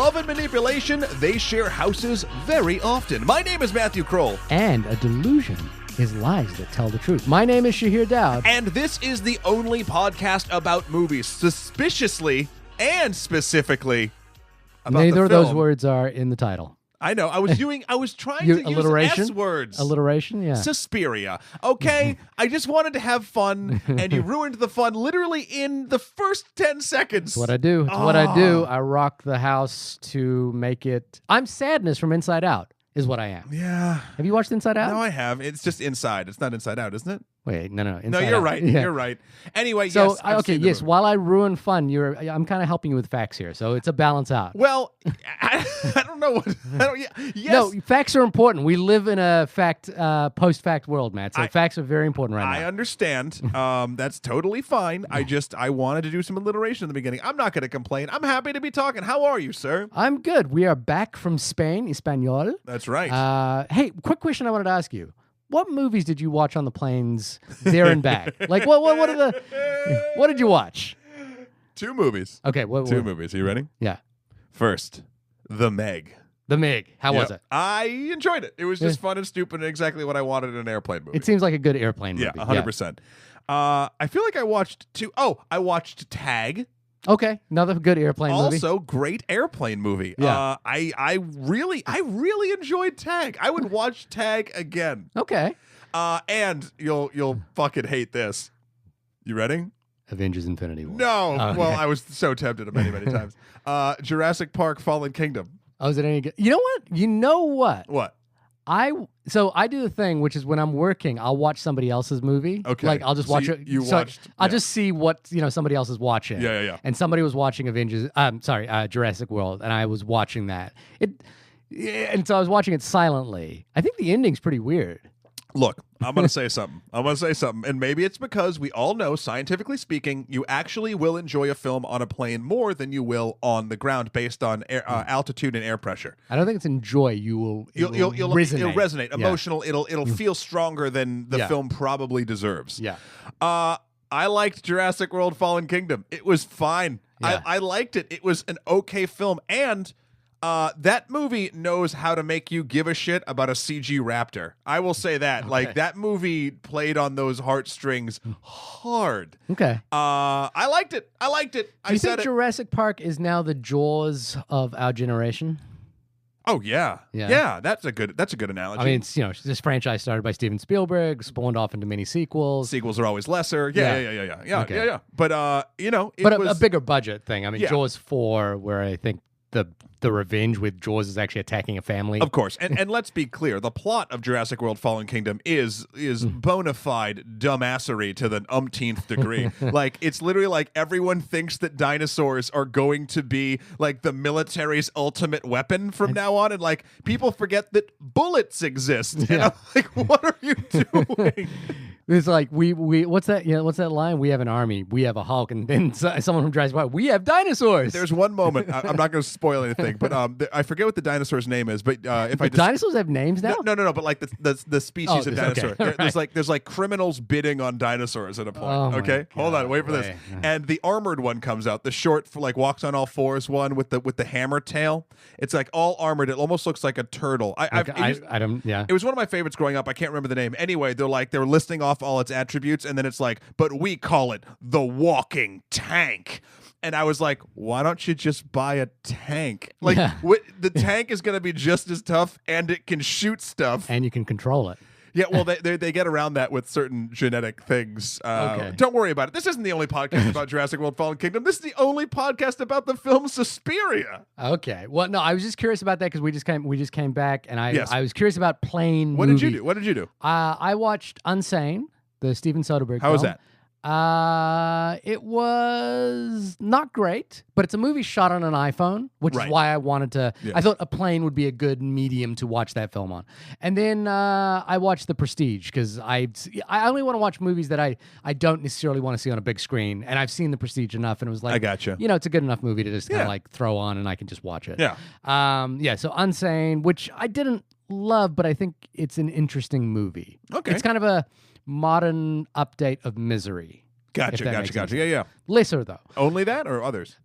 love and manipulation, they share houses very often. My name is Matthew Kroll. And a delusion is lies that tell the truth. My name is Shahir Dowd. And this is the only podcast about movies, suspiciously and specifically about Neither the of film. those words are in the title. I know. I was trying to use S words. Alliteration, yeah. Suspiria. Okay, I just wanted to have fun, and you ruined the fun literally in the first 10 seconds. That's what I do. It's what I do. I rock the house to make it... I'm sadness from inside out, is what I am. Yeah. Have you watched Inside Out? No, I have. It's just inside. It's not inside out, isn't it? Wait, no. No, you're right. Yeah. You're right. Anyway, So, yes. I've seen the movie. while I ruin fun, I'm kind of helping you with facts here, so it's a balance out. Well, I don't know what. Yes. No, facts are important. We live in a post-fact world, Matt, so facts are very important right now. I understand. That's totally fine. I wanted to do some alliteration in the beginning. I'm not going to complain. I'm happy to be talking. How are you, sir? I'm good. We are back from Spain, Espanol. That's right. Hey, quick question I wanted to ask you. What movies did you watch on the planes there and back? Like, what did you watch? 2 movies. Okay, 2 movies. Are you ready? Yeah. First, The Meg. The Meg. How was it? I enjoyed it. It was just fun and stupid and exactly what I wanted in an airplane movie. It seems like a good airplane movie. Yeah, 100%. I feel like I watched 2. Oh, I watched Tag. Okay, another good airplane movie. Also, great airplane movie. Yeah. I really enjoyed Tag. I would watch Tag again. Okay. And you'll fucking hate this. You ready? Avengers Infinity War. No. Oh, okay. Well, I was so tempted many times. Jurassic Park Fallen Kingdom. Oh, is it any good? You know what? What? I do the thing, which is when I'm working, I'll watch somebody else's movie. Okay. Like I'll just watch it. I'll just see what somebody else is watching. Yeah. And somebody was watching Jurassic World, and I was watching that. And so I was watching it silently. I think the ending's pretty weird. Look, I'm going to say something. And maybe it's because we all know, scientifically speaking, you actually will enjoy a film on a plane more than you will on the ground based on altitude and air pressure. I don't think it's enjoy. You'll resonate. It'll resonate. Emotional. It'll feel stronger than the film probably deserves. Yeah. I liked Jurassic World Fallen Kingdom. It was fine. Yeah. I liked it. It was an okay film. And that movie knows how to make you give a shit about a CG raptor. I will say that. Okay. Like, that movie played on those heartstrings hard. Okay. I liked it. Do you think Jurassic Park is now the Jaws of our generation? Oh, yeah. Yeah, that's a good analogy. I mean, it's, this franchise started by Steven Spielberg, spawned off into many sequels. Sequels are always lesser. Yeah. Okay. But, a bigger budget thing. I mean, Yeah. Jaws 4, where I think the revenge with Jaws is actually attacking a family. Of course. And let's be clear. The plot of Jurassic World Fallen Kingdom is bona fide dumbassery to the umpteenth degree. Like, it's literally like everyone thinks that dinosaurs are going to be like the military's ultimate weapon from now on. And like, people forget that bullets exist. And I'm like, what are you doing? It's like we what's that? What's that line? We have an army. We have a Hulk, and then someone from Jurassic Park. We have dinosaurs. There's one moment. I'm not going to spoil anything, but I forget what the dinosaur's name is. But dinosaurs have names now. No. But like the species of dinosaur. Okay. There's like criminals bidding on dinosaurs at a point. Oh okay, hold on, wait for this. And the armored one comes out. The short for like walks on all fours one with the hammer tail. It's like all armored. It almost looks like a turtle. It was one of my favorites growing up. I can't remember the name. Anyway, they're listing off all its attributes, and then it's like, but we call it the walking tank. And I was like, why don't you just buy a tank? Like, the tank is going to be just as tough, and it can shoot stuff, and you can control it. Yeah, well, they get around that with certain genetic things. Okay. Don't worry about it. This isn't the only podcast about Jurassic World Fallen Kingdom. This is the only podcast about the film Suspiria. Okay. Well, no, I was just curious about that because we just came back, and I was curious about plane What movies. did you do? I watched Unsane, the Steven Soderbergh How was film. that? It was not great, but it's a movie shot on an iPhone, which is why I wanted to. Yeah. I thought a plane would be a good medium to watch that film on. And then I watched The Prestige because I only want to watch movies that I don't necessarily want to see on a big screen, and I've seen The Prestige enough, and it was like, I gotcha. It's a good enough movie to just kind of like throw on, and I can just watch it. Yeah. So Unsane, which I didn't love, but I think it's an interesting movie. Okay. It's kind of a modern update of Misery. Gotcha. Yeah. Lesser, though. Only that or others?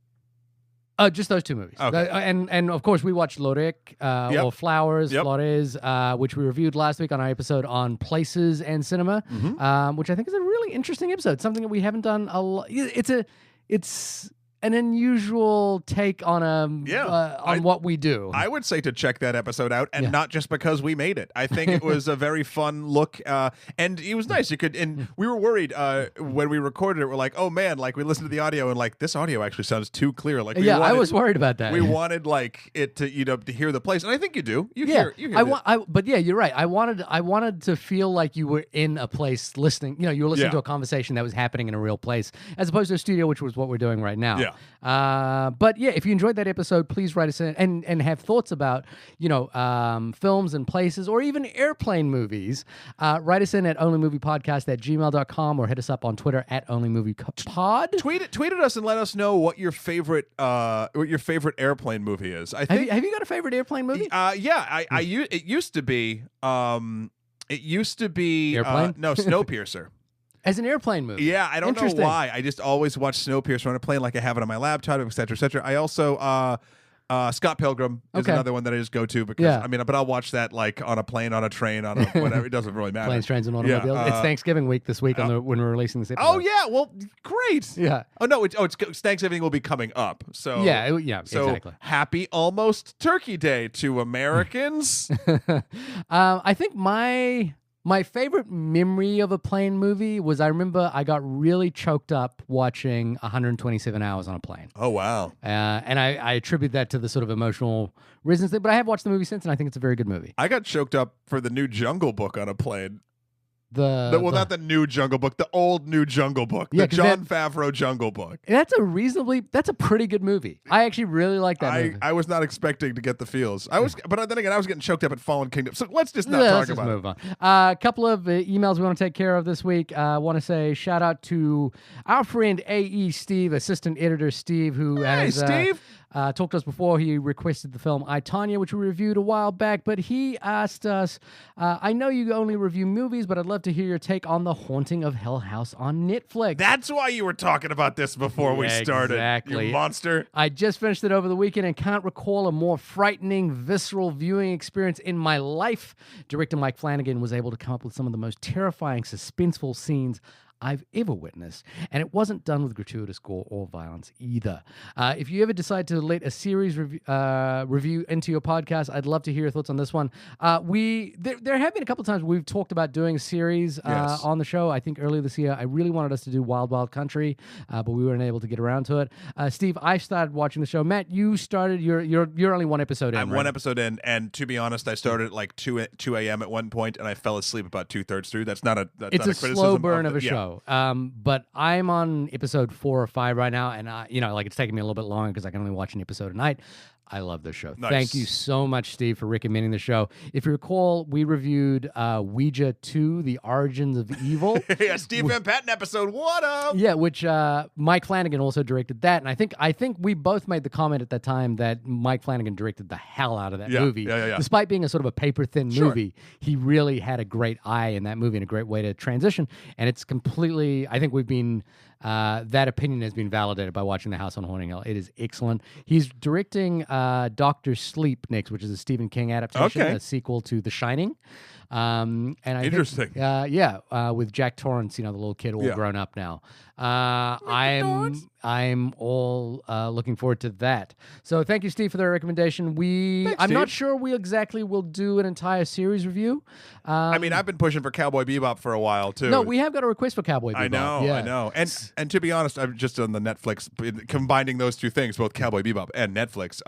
Just those two movies. Okay. And of course, we watched Lorek, or Flowers, Flores, which we reviewed last week on our episode on places and cinema, which I think is a really interesting episode. Something that we haven't done a lot. It's an unusual take on what we do. I would say to check that episode out, and not just because we made it. I think it was a very fun look, and it was nice. You could, and we were worried when we recorded it. We're like, oh man, like we listened to the audio and like this audio actually sounds too clear. Like I was worried about that. We wanted like it to to hear the place, and I think you do. You hear. But yeah, you're right. I wanted to feel like you were in a place listening. You were listening to a conversation that was happening in a real place, as opposed to a studio, which was what we're doing right now. Yeah. But yeah, if you enjoyed that episode, please write us in and have thoughts about, films and places or even airplane movies. Write us in at onlymoviepodcast@gmail.com or hit us up on Twitter at onlymoviepod. Tweet at us and let us know what your favorite airplane movie is. I think. Have you got a favorite airplane movie? It used to be Airplane? Snowpiercer. As an airplane movie. Yeah, I don't know why. I just always watch Snowpiercer on a plane, like I have it on my laptop, et cetera, et cetera. I also Scott Pilgrim is another one that I just go to because but I'll watch that like on a plane, on a train, on a whatever. It doesn't really matter. Planes, trains, and automobiles. It's Thanksgiving week this week when we're releasing this episode. Oh yeah, well, great. Yeah. Oh no, it's Thanksgiving will be coming up. So exactly. Happy almost Turkey Day to Americans. I think my favorite memory of a plane movie was I remember I got really choked up watching 127 Hours on a Plane. Oh, wow. And I attribute that to the sort of emotional reasons. But I have watched the movie since, and I think it's a very good movie. I got choked up for the new Jungle Book on a plane. Not the new Jungle Book, the old new Jungle Book, the Jon Favreau Jungle Book. That's a pretty good movie. I actually really like that movie. I was not expecting to get the feels. But then again, I was getting choked up at Fallen Kingdom. So let's just not talk about it. Move on. A couple of emails we want to take care of this week. I want to say shout out to our friend A.E. Steve, assistant editor Steve, who has Steve. Talked to us before. He requested the film I, Tonya, which we reviewed a while back, but he asked us, I know you only review movies, but I'd love to hear your take on The Haunting of Hill House on Netflix. That's why you were talking about this before we started, exactly. You monster. I just finished it over the weekend and can't recall a more frightening, visceral viewing experience in my life. Director Mike Flanagan was able to come up with some of the most terrifying, suspenseful scenes I've ever witnessed, and it wasn't done with gratuitous gore or violence either. If you ever decide to let a series review into your podcast, I'd love to hear your thoughts on this one. There have been a couple of times we've talked about doing a series on the show. I think earlier this year, I really wanted us to do Wild Wild Country, but we weren't able to get around to it. Steve, I started watching the show. Matt, you started. You're only one episode in. I'm one episode in, and to be honest, I started at like 2 a.m. at one point, and I fell asleep about 2/3 through. That's not a criticism. Slow burn of a show. But I'm on episode 4 or 5 right now, and it's taking me a little bit longer because I can only watch an episode a night. I love this show. Nice. Thank you so much, Steve, for recommending the show. If you recall, we reviewed Ouija 2, The Origins of Evil. Yeah, Steve Van Patten episode. What up? Yeah, which Mike Flanagan also directed that. And I think we both made the comment at that time that Mike Flanagan directed the hell out of that movie. Yeah. Despite being a sort of a paper-thin movie, he really had a great eye in that movie and a great way to transition. And it's completely, I think we've been... that opinion has been validated by watching The House on Haunting Hill. It is excellent. He's directing Dr. Sleep next, which is a Stephen King adaptation, a sequel to The Shining. Interesting. With Jack Torrance, the little kid all grown up now. I'm all looking forward to that. So thank you, Steve, for the recommendation. I'm not sure we exactly will do an entire series review. I've been pushing for Cowboy Bebop for a while too. No, we have got a request for Cowboy Bebop. I know. And to be honest, I'm just on the Netflix combining those two things, both Cowboy Bebop and Netflix,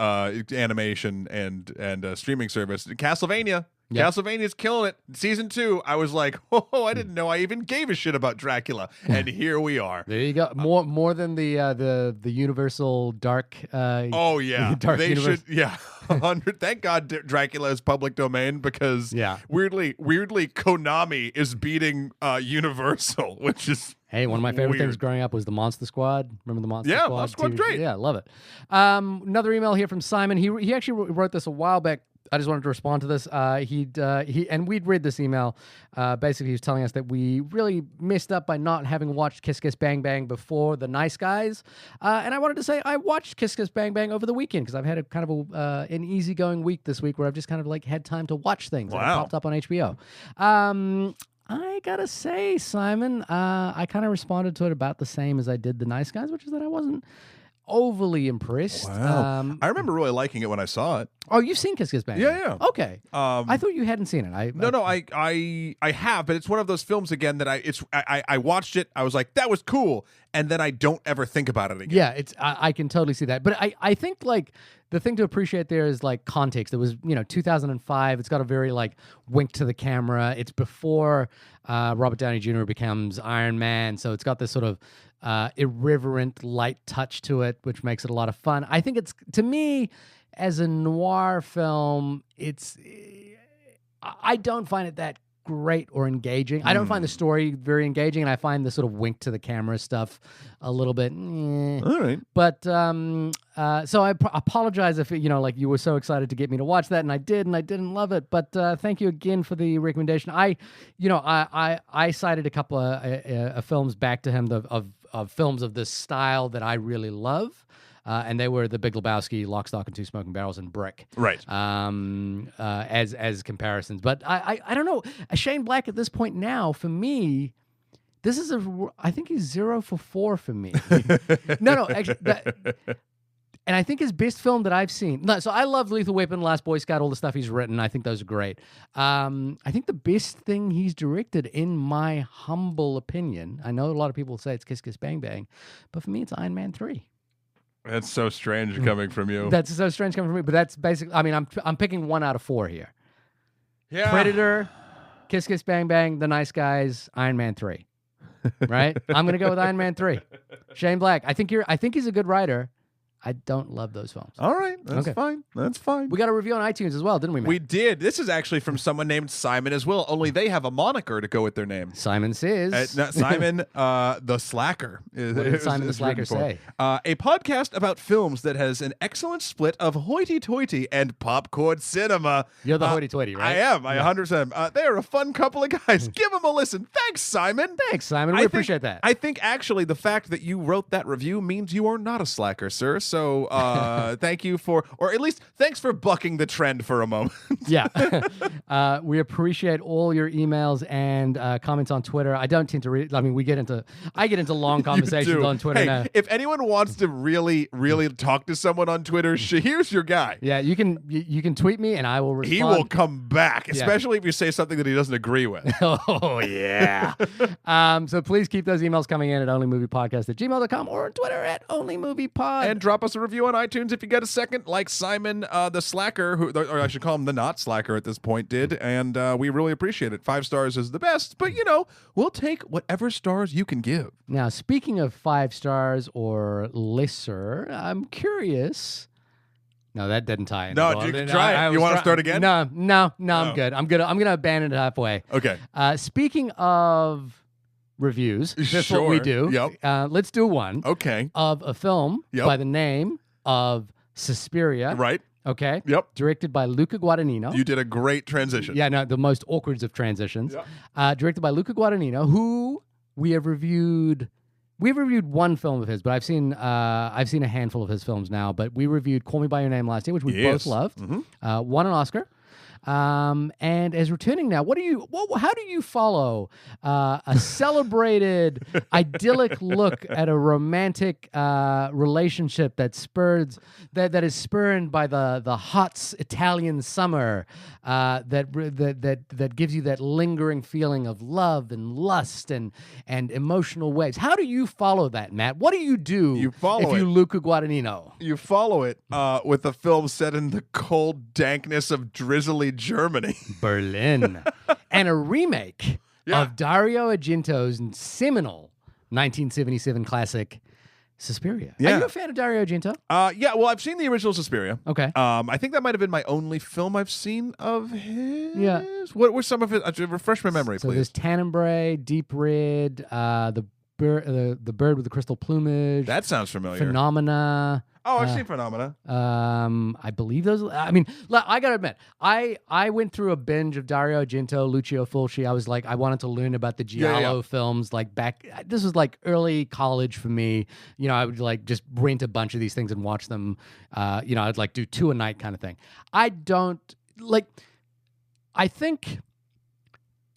animation and streaming service. Castlevania. Yep. Castlevania's killing it. Season 2, I was like, oh, I didn't know I even gave a shit about Dracula, and here we are. There you go. More than the Universal Dark. Oh yeah, Dark they universe. should. Yeah, 100. Thank God Dracula is public domain because weirdly, Konami is beating Universal, which is. Hey, one of my favorite things growing up was the Monster Squad. Remember the Monster Squad? Yeah, Monster Squad's great. Yeah, I love it. Another email here from Simon. He actually wrote this a while back. I just wanted to respond to this. And we'd read this email. Basically, he was telling us that we really messed up by not having watched Kiss Kiss Bang Bang before The Nice Guys. And I wanted to say I watched Kiss Kiss Bang Bang over the weekend because I've had a kind of an easygoing week this week where I've just kind of like had time to watch things that have popped up on HBO. I gotta say, Simon, I kind of responded to it about the same as I did The Nice Guys, which is that I wasn't overly impressed. Wow. I remember really liking it when I saw it. Oh, you've seen Kiss Kiss Bang Bang? Yeah. Okay. I thought you hadn't seen it. No, I have, but it's one of those films again that I watched it. I was like, that was cool, and then I don't ever think about it again. Yeah, I can totally see that. But I think like the thing to appreciate there is like context. It was 2005. It's got a very like wink to the camera. It's before Robert Downey Jr. becomes Iron Man, so it's got this sort of irreverent, light touch to it, which makes it a lot of fun. I think it's, to me, as a noir film, I don't find it that great or engaging. I don't find the story very engaging, and I find the sort of wink to the camera stuff a little bit. All right. But so I apologize if like you were so excited to get me to watch that, and I did, and I didn't love it. But thank you again for the recommendation. I cited a couple of films back to him of films of this style that I really love. And they were The Big Lebowski, Lock, Stock, and Two Smoking Barrels, and Brick. Right. As comparisons. But I don't know. Shane Black at this point now, for me, this is I think he's 0 for 4 for me. No, actually. And I think his best film that I've seen. No, so I love Lethal Weapon, Last Boy Scout, all the stuff he's written. I think those are great. I think the best thing he's directed, in my humble opinion, I know a lot of people say it's Kiss Kiss Bang Bang, but for me, it's Iron Man 3. That's so strange coming from you. That's so strange coming from me, but that's basically, I mean, I'm picking 1 out of 4 here. Yeah. Predator, Kiss Kiss Bang Bang, The Nice Guys, Iron Man 3. Right? I'm going to go with Iron Man 3. Shane Black, I think he's a good writer. I don't love those films. All right. That's fine. That's fine. We got a review on iTunes as well, didn't we, Matt? We did. This is actually from someone named Simon as well, only they have a moniker to go with their name. Simon says. Simon the Slacker. What did Simon the Slacker say? A podcast about films that has an excellent split of hoity-toity and popcorn cinema. You're the hoity-toity, right? I am. 100%. They are a fun couple of guys. Give them a listen. Thanks, Simon. Thanks, Simon. We appreciate that. I think actually the fact that you wrote that review means you are not a slacker, sir. So thank you for, or at least thanks for bucking the trend for a moment. Yeah. We appreciate all your emails and comments on Twitter. I don't tend to read, I mean, I get into long conversations on Twitter now. If anyone wants to really, really talk to someone on Twitter, here's your guy. Yeah, you can tweet me and I will respond. He will come back, especially if you say something that he doesn't agree with. Oh, yeah. So please keep those emails coming in at onlymoviepodcast@gmail.com or on Twitter @onlymoviepod. And drop us a review on iTunes if you get a second, like Simon the Slacker, or I should call him the not slacker at this point, did. And we really appreciate it. 5 stars is the best, but we'll take whatever stars you can give. Now, speaking of 5 stars or lesser, I'm curious. No, that didn't tie in. No, you can try it. You want to start again? No, I'm good. I'm gonna abandon it halfway. Okay. Speaking of reviews, that's sure. what we do. Yep. Let's do one. Okay. Of a film by the name of Suspiria. Right. Okay. Yep. Directed by Luca Guadagnino. You did a great transition. Yeah, no, the most awkward of transitions. Yep. Directed by Luca Guadagnino, who we have reviewed. We've reviewed one film of his, but I've seen a handful of his films now. But we reviewed Call Me by Your Name last year, which we both loved. Mm-hmm. Won an Oscar. And is returning now. How do you follow a celebrated, idyllic look at a romantic relationship that is spurned by the hot Italian summer that gives you that lingering feeling of love and lust and emotional waves? How do you follow that, Matt? What do you do if you Luca Guadagnino? You follow it with a film set in the cold dankness of drizzly Germany. Berlin. And a remake of Dario Argento's seminal 1977 classic Suspiria. Yeah. Are you a fan of Dario Argento? Yeah, well, I've seen the original Suspiria. Okay. I think that might have been my only film I've seen of his. Yeah. What were some of it? Refresh my memory, so please. There's Tannenbray, Deep Red, the bird with the crystal plumage. That sounds familiar. Phenomena. Oh, I've seen Phenomena. I believe those. I mean, I gotta admit, I went through a binge of Dario Argento, Lucio Fulci. I was like, I wanted to learn about the Giallo films. Like back, this was like early college for me. You know, I would like just rent a bunch of these things and watch them. You know, I'd like do 2 a night kind of thing. I don't like. I think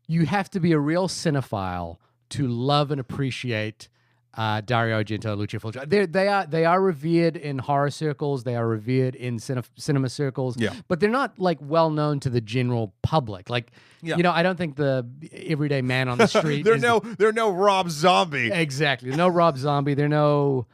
you have to be a real cinephile to love and appreciate Dario Argento, Lucio Fulci. They are revered in horror circles. They are revered in cinema circles. Yeah. But they're not like well known to the general public. Like, you know, I don't think the everyday man on the street. They're no Rob Zombie. Exactly. No Rob Zombie. They're no.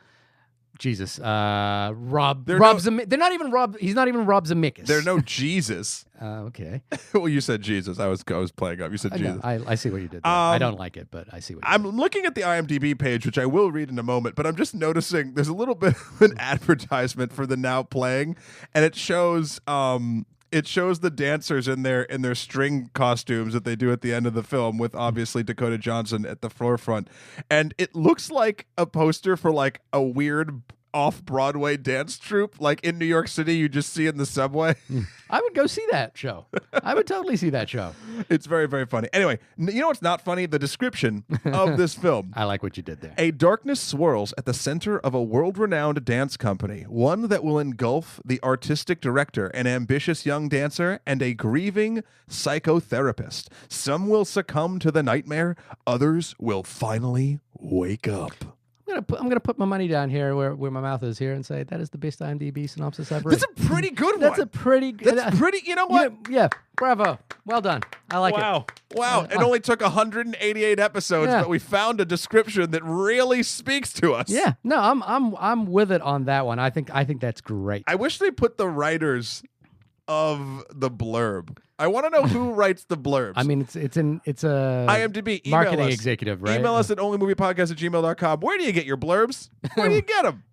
Jesus, Rob. They're not even Rob. He's not even Rob Zemeckis. They're no Jesus. Okay. Well, you said Jesus. I was playing up. You said Jesus. I see what you did there. I don't like it, but I see what you I'm did. looking at the IMDb page, which I will read in a moment, but I'm just noticing there's a little bit of an advertisement for the now playing, and it shows the dancers in their string costumes that they do at the end of the film, with obviously Dakota Johnson at the forefront. And it looks like a poster for like a weird off-Broadway dance troupe, like in New York City you just see in the subway. I would go see that show. I would totally see that show. It's very, very funny. Anyway, you know what's not funny? The description of this film. I like what you did there. A darkness swirls at the center of a world-renowned dance company, one that will engulf the artistic director, an ambitious young dancer, and a grieving psychotherapist. Some will succumb to the nightmare, others will finally wake up. I'm gonna put my money down here where my mouth is here and say that is the best IMDb synopsis I've read. That's a pretty good one. That's a pretty good. That's pretty. You know what? Yeah. Bravo. Well done. I like it. Wow. It only took 188 episodes, but we found a description that really speaks to us. Yeah. No, I'm with it on that one. I think that's great. I wish they put the writers of the blurb. I want to know who writes the blurbs. I mean, it's a IMDb marketing executive, right? Email us at onlymoviepodcast@gmail.com. Where do you get your blurbs? Where do you get them?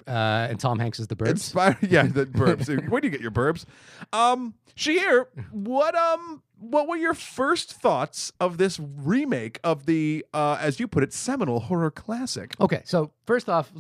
And Tom Hanks is the burbs. The burbs. Where do you get your burbs? Shahir, what were your first thoughts of this remake of the, as you put it, seminal horror classic? Okay, so first off,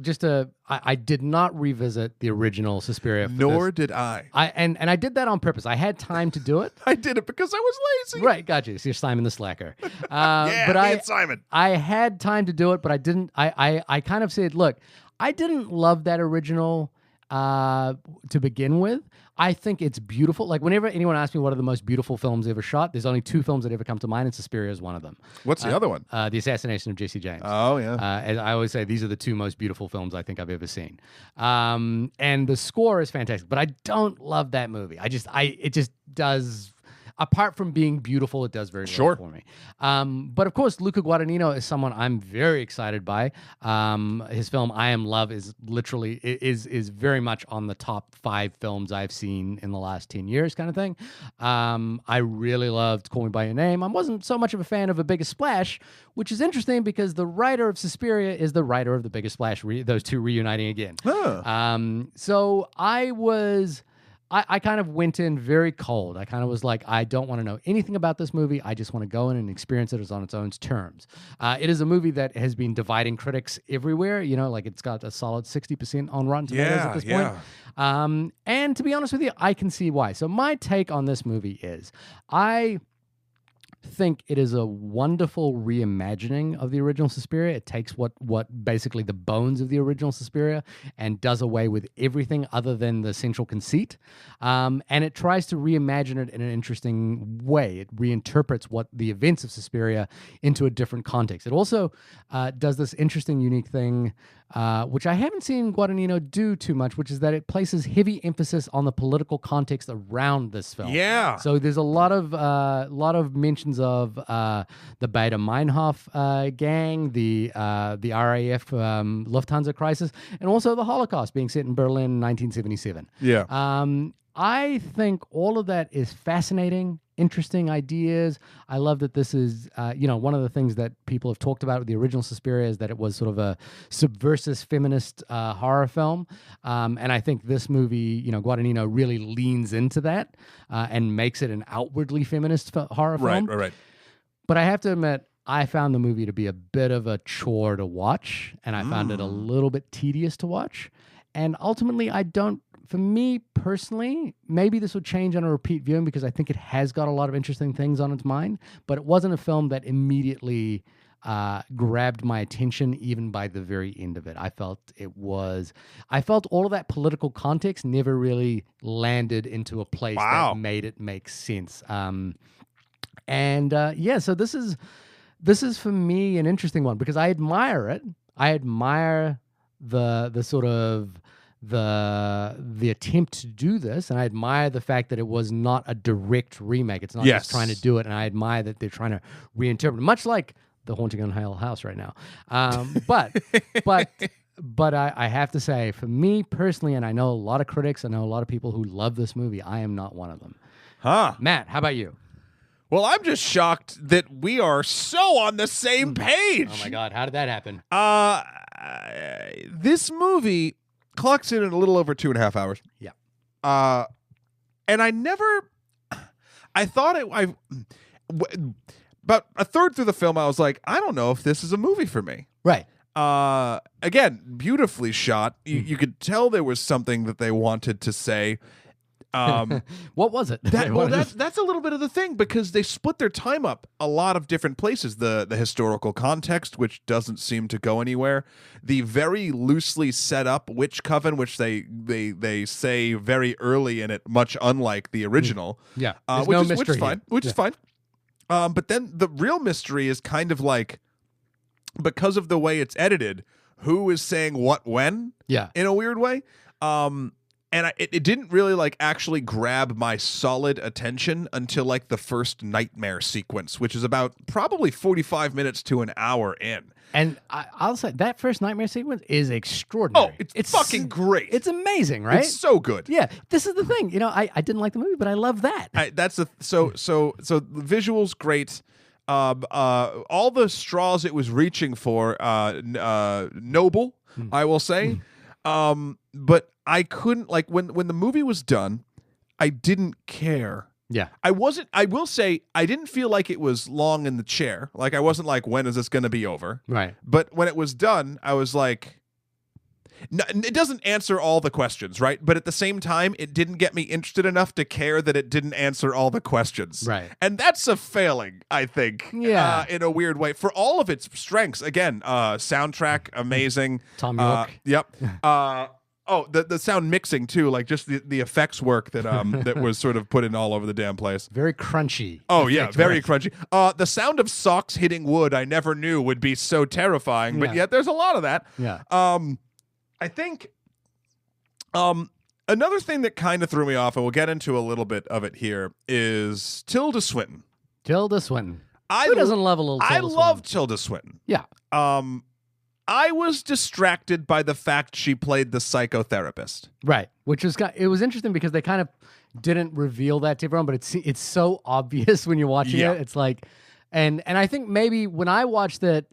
I did not revisit the original Suspiria. Nor did I. And I did that on purpose. I had time to do it. I did it because I was lazy. Right, gotcha. So you're Simon the Slacker. But Simon. I had time to do it, but I didn't. I kind of said, look, I didn't love that original to begin with. I think it's beautiful. Like, whenever anyone asks me what are the most beautiful films ever shot, there's only 2 films that ever come to mind, and Suspiria is one of them. What's the other one? The Assassination of Jesse James. Oh, yeah. As I always say, these are the 2 most beautiful films I think I've ever seen. And the score is fantastic, but I don't love that movie. It just does... Apart from being beautiful, it does very well for me. But of course, Luca Guadagnino is someone I'm very excited by. His film I Am Love is literally is very much on the top 5 films I've seen in the last 10 years, kind of thing. I really loved Call Me by Your Name. I wasn't so much of a fan of A Bigger Splash, which is interesting because the writer of Suspiria is the writer of The Bigger Splash. Those 2 reuniting again. So I kind of went in very cold. I kind of was like, I don't want to know anything about this movie. I just want to go in and experience it on its own terms. It is a movie that has been dividing critics everywhere. You know, like it's got a solid 60% on Rotten Tomatoes at this point. And to be honest with you, I can see why. So my take on this movie is I think it is a wonderful reimagining of the original Suspiria. It takes what basically the bones of the original Suspiria and does away with everything other than the central conceit. And it tries to reimagine it in an interesting way. It reinterprets what the events of Suspiria into a different context. It also does this interesting, unique thing, which I haven't seen Guadagnino do too much, which is that it places heavy emphasis on the political context around this film. Yeah. So there's a lot of mentions of the Baader Meinhof gang, the RAF Lufthansa crisis, and also the Holocaust being set in Berlin in 1977. Yeah. I think all of that is fascinating, interesting ideas. I love that this is, one of the things that people have talked about with the original Suspiria is that it was sort of a subversive feminist horror film. And I think this movie, Guadagnino really leans into that and makes it an outwardly feminist horror film. Right. But I have to admit, I found the movie to be a bit of a chore to watch, and I found it a little bit tedious to watch. And ultimately, for me personally, maybe this will change on a repeat viewing because I think it has got a lot of interesting things on its mind, but it wasn't a film that immediately grabbed my attention even by the very end of it. I felt all of that political context never really landed into a place that made it make sense. So this is for me an interesting one because I admire it. I admire the sort of the attempt to do this, and I admire the fact that it was not a direct remake. It's not just trying to do it, and I admire that they're trying to reinterpret it, much like The Haunting on Hill House right now. But I have to say, for me personally, and I know a lot of critics, I know a lot of people who love this movie, I am not one of them. Matt, how about you? Well, I'm just shocked that we are so on the same page. Oh my God, how did that happen? This movie clocks in at a little over 2.5 hours. Yeah. And I thought about a third through the film, I was like, I don't know if this is a movie for me. Right. Again, beautifully shot. You could tell there was something that they wanted to say. What was it? That's a little bit of the thing because they split their time up a lot of different places. The historical context, which doesn't seem to go anywhere. The very loosely set up witch coven, which they say very early in it, much unlike the original. Yeah, which is fine. Which is fine. But then the real mystery is kind of like, because of the way it's edited, who is saying what when? Yeah, in a weird way. And it didn't really like actually grab my solid attention until like the first nightmare sequence, which is about probably 45 minutes to an hour in. And I'll say that first nightmare sequence is extraordinary. Oh, it's fucking great. It's amazing, right? It's so good. Yeah, this is the thing. You know, I didn't like the movie, but I love that. So the visuals great. All the straws it was reaching for, noble, I will say. But I couldn't, like, when the movie was done, I didn't care. Yeah. I will say, I didn't feel like it was long in the chair. Like, I wasn't like, when is this going to be over? Right. But when it was done, I was like, no, it doesn't answer all the questions, right? But at the same time, it didn't get me interested enough to care that it didn't answer all the questions. Right. And that's a failing, I think. Yeah. In a weird way. For all of its strengths, again, soundtrack, amazing. Tom York. Yep. The sound mixing too, like just the effects work that that was sort of put in all over the damn place. Very crunchy. Oh yeah, very crunchy. The sound of socks hitting wood, I never knew would be so terrifying, but yet there's a lot of that. Yeah. I think another thing that kind of threw me off, and we'll get into a little bit of it here, is Tilda Swinton. Tilda Swinton. Who doesn't love a little Tilda Swinton? I love Tilda Swinton. Yeah. I was distracted by the fact she played the psychotherapist. Right, which was it was interesting because they kind of didn't reveal that to everyone, but it's so obvious when you're watching it. It's like, and I think maybe when I watched it,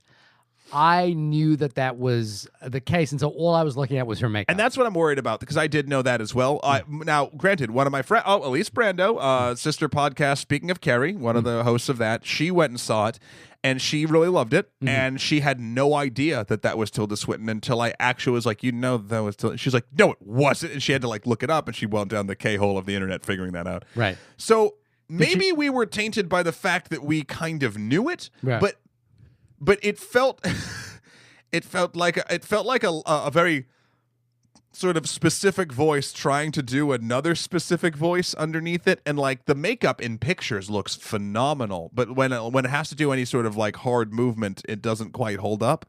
I knew that was the case, and so all I was looking at was her makeup. And that's what I'm worried about, because I did know that as well. Now, granted, one of my friends, Elise Brando, sister podcast, speaking of Carrie, one of the hosts of that, she went and saw it, and she really loved it, and she had no idea that was Tilda Swinton until I actually was like, that was Tilda. She's like, no, it wasn't, and she had to like look it up, and she went down the K-hole of the internet figuring that out. Right. So maybe we were tainted by the fact that we kind of knew it, right. But it felt like a very sort of specific voice trying to do another specific voice underneath it, and like the makeup in pictures looks phenomenal, but when it has to do any sort of like hard movement, it doesn't quite hold up.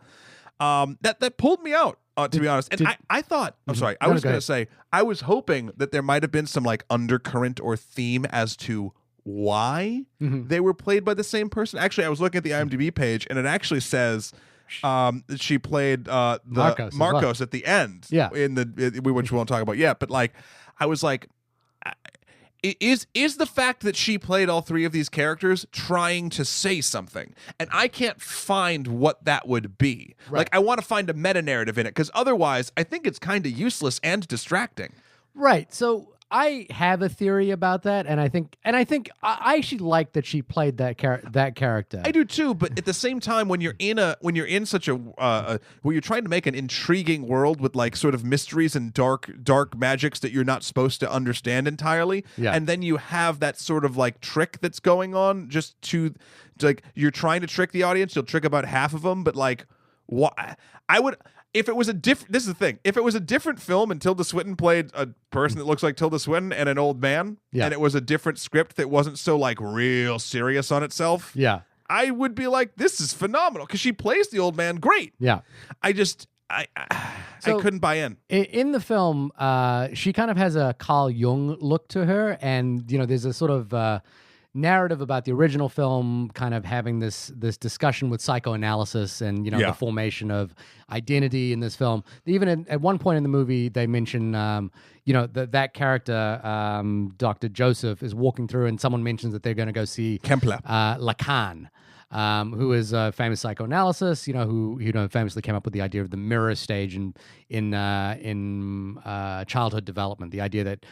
That pulled me out, to be honest. And I thought, I'm sorry, I was going to say, I was hoping that there might have been some like undercurrent or theme as to why they were played by the same person. Actually, I was looking at the IMDb page, and it actually says she played Marcos at the end. Yeah, which we won't talk about yet. But like, I was like, is the fact that she played all three of these characters trying to say something? And I can't find what that would be. Right. Like, I want to find a meta narrative in it, because otherwise, I think it's kind of useless and distracting. Right. So I have a theory about that, and I think I actually like that she played that character. I do too, but at the same time, when you're in such a where you're trying to make an intriguing world with like sort of mysteries and dark magics that you're not supposed to understand entirely, and then you have that sort of like trick that's going on, just to like you're trying to trick the audience. You'll trick about half of them, but like what I would. If it was a different, this is the thing. If it was a different film and Tilda Swinton played a person that looks like Tilda Swinton and an old man, and it was a different script that wasn't so like real serious on itself, I would be like, this is phenomenal because she plays the old man great. Yeah, I couldn't buy in. In the film, she kind of has a Carl Jung look to her, and there's a sort of narrative about the original film kind of having this discussion with psychoanalysis and the formation of identity in this film. Even at one point in the movie they mention that character Dr. Joseph is walking through and someone mentions that they're going to go see Lacan, who is a famous psychoanalyst, who famously came up with the idea of the mirror stage in childhood development. The idea that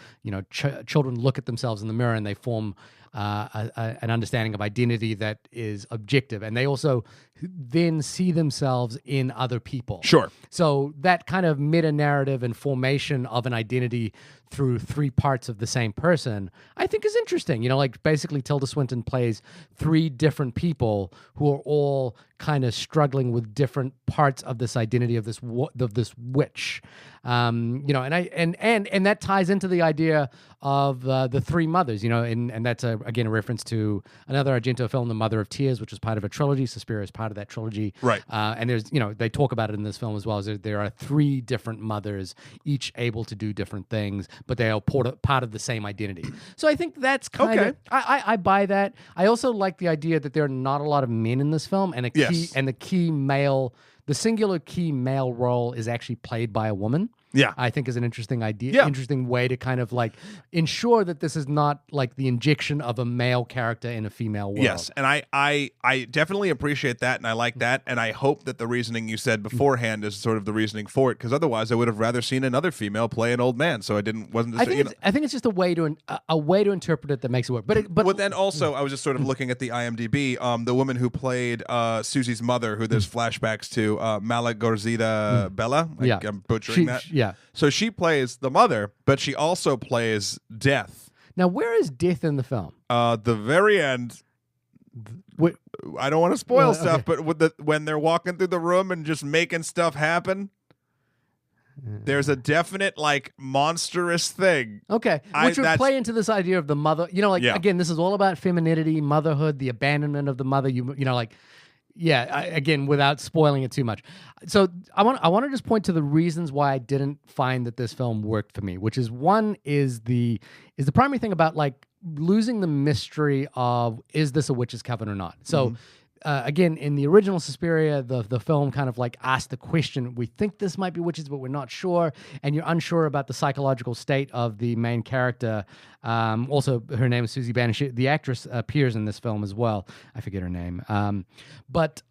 children look at themselves in the mirror and they form an understanding of identity that is objective, and they also then see themselves in other people. Sure. So that kind of meta-narrative and formation of an identity through three parts of the same person, I think is interesting. Like basically Tilda Swinton plays three different people who are all kind of struggling with different parts of this identity of this witch. And that ties into the idea of the three mothers, and that's again a reference to another Argento film, The Mother of Tears, which was part of a trilogy. Suspiria is part of that trilogy. Right. And there's, they talk about it in this film as well. There are three different mothers, each able to do different things, but they are part of the same identity. So I think that's kind of, I buy that. I also like the idea that there are not a lot of men in this film, and the singular key male role is actually played by a woman. Yeah. I think is an interesting idea, interesting way to kind of like ensure that this is not like the injection of a male character in a female world. Yes, and I definitely appreciate that, and I like that, and I hope that the reasoning you said beforehand is sort of the reasoning for it, because otherwise I would have rather seen another female play an old man. So I think it's just a way to interpret it that makes it work. But then also I was just sort of looking at the IMDb. The woman who played Susie's mother, who there's flashbacks to, Malagorzita Bella. I'm butchering that. Yeah. So she plays the mother, but she also plays Death. Now, where is Death in the film? The very end. I don't want to spoil stuff, but when they're walking through the room and just making stuff happen, there's a definite like monstrous thing. Okay, which would play into this idea of the mother. Again, this is all about femininity, motherhood, the abandonment of the mother. Again, without spoiling it too much. So I want to just point to the reasons why I didn't find that this film worked for me, which is the primary thing about like losing the mystery of, is this a witch's coven or not? So again, in the original Suspiria, the film kind of like asked the question, we think this might be witches, but we're not sure, and you're unsure about the psychological state of the main character. Also, her name is Susie Bannion. The actress appears in this film as well. I forget her name. But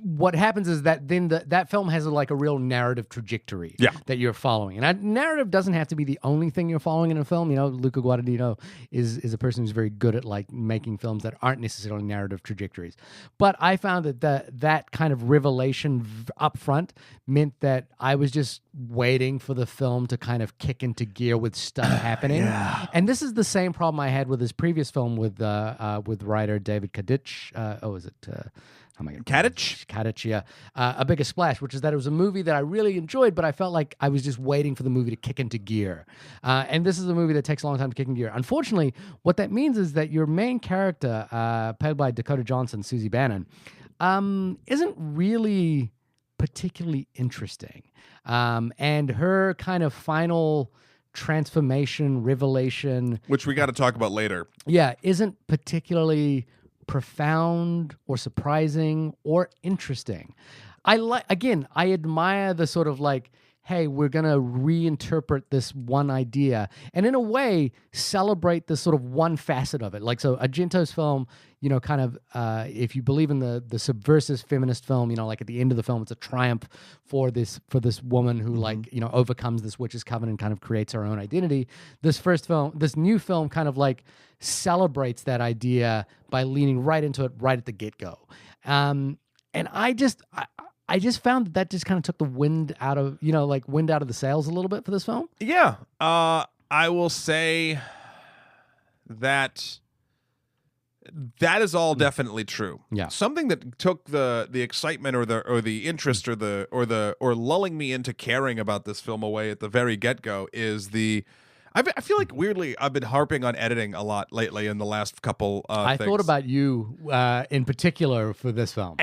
what happens is that then that film has a real narrative trajectory that you're following. And a narrative doesn't have to be the only thing you're following in a film. Luca Guadagnino is a person who's very good at like making films that aren't necessarily narrative trajectories. But I found that kind of revelation up front meant that I was just waiting for the film to kind of kick into gear with stuff happening. And this is the same problem I had with his previous film with writer David Kadich. Kadich, yeah. A Bigger Splash, which is that it was a movie that I really enjoyed, but I felt like I was just waiting for the movie to kick into gear. And this is a movie that takes a long time to kick into gear. Unfortunately, what that means is that your main character, played by Dakota Johnson, Susie Bannion, isn't really particularly interesting. And her kind of final transformation, revelation, which we got to talk about later, isn't particularly profound or surprising or interesting. I admire the sort of like hey, we're going to reinterpret this one idea and in a way celebrate this sort of one facet of it. Like, so Argento's film, you know, kind of, if you believe in the subversive feminist film, you know, like at the end of the film, it's a triumph for this woman who like, you know, overcomes this witch's coven and kind of creates her own identity. This new film kind of like celebrates that idea by leaning right into it right at the get-go. And I just found that just kind of took the wind out of, you know, like wind out of the sails a little bit for this film. Yeah. I will say that is all definitely true. Yeah. Something that took the excitement or the interest or lulling me into caring about this film away at the very get-go is I feel like weirdly I've been harping on editing a lot lately in the last couple I things. Thought about you in particular for this film.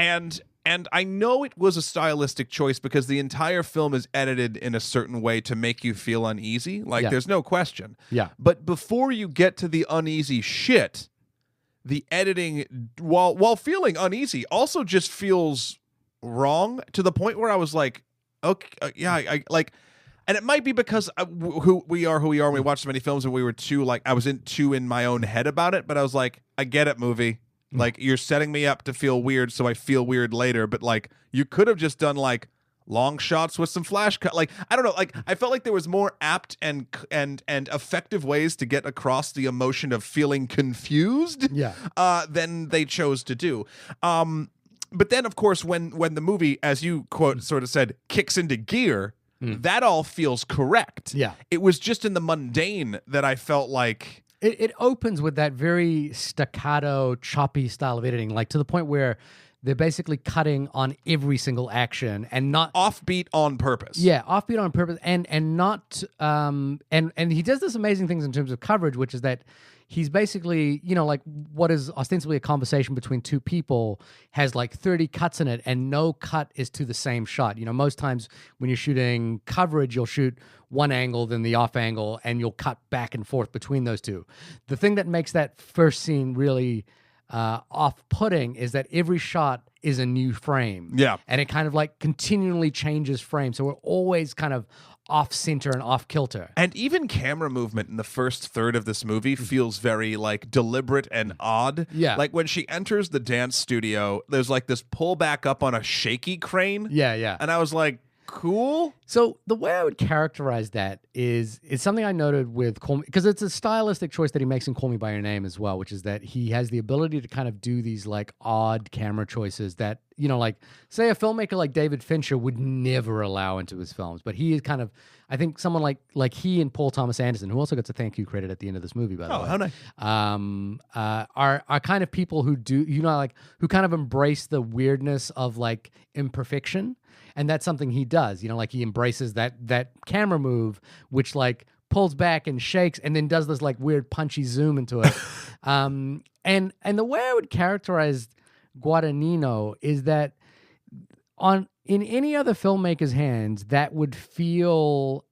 And I know it was a stylistic choice because the entire film is edited in a certain way to make you feel uneasy. Like, there's no question. Yeah. But before you get to the uneasy shit, the editing, while feeling uneasy, also just feels wrong to the point where I was like, okay, I like, and it might be because who we are, and we watched so many films, and we were I was too in my own head about it. But I was like, I get it, movie. Like, you're setting me up to feel weird, so I feel weird later. But like, you could have just done like long shots with some flash cut. Like, I don't know. Like, I felt like there was more apt and effective ways to get across the emotion of feeling confused. Than they chose to do. But then, of course, when the movie, as you quote sort of said, kicks into gear, that all feels correct. Yeah. It was just in the mundane that I felt like. It opens with that very staccato, choppy style of editing, like to the point where they're basically cutting on every single action and not offbeat on purpose. Yeah, offbeat on purpose, and not and he does this amazing things in terms of coverage, which is that he's basically, you know, like what is ostensibly a conversation between two people has like 30 cuts in it, and no cut is to the same shot. You know, most times when you're shooting coverage, you'll shoot one angle, then the off angle, and you'll cut back and forth between those two. The thing that makes that first scene really off-putting is that every shot is a new frame. Yeah. And it kind of like continually changes frame. So we're always kind of off-center and off-kilter. And even camera movement in the first third of this movie feels very like deliberate and odd. Yeah. Like when she enters the dance studio, there's like this pull back up on a shaky crane. Yeah. And I was like, cool. So the way I would characterize that is something I noted with Call Me, because it's a stylistic choice that he makes in Call Me by Your Name as well, which is that he has the ability to kind of do these like odd camera choices that, you know, like say a filmmaker like David Fincher would never allow into his films, but he is kind of, I think someone like he and Paul Thomas Anderson, who also gets a thank you credit at the end of this movie, by the way. Oh, how nice. Are kind of people who do, you know, like who kind of embrace the weirdness of like imperfection. And that's something he does, you know, like he embraces that camera move, which like pulls back and shakes and then does this like weird punchy zoom into it. And the way I would characterize Guadagnino is that in any other filmmaker's hands, that would feel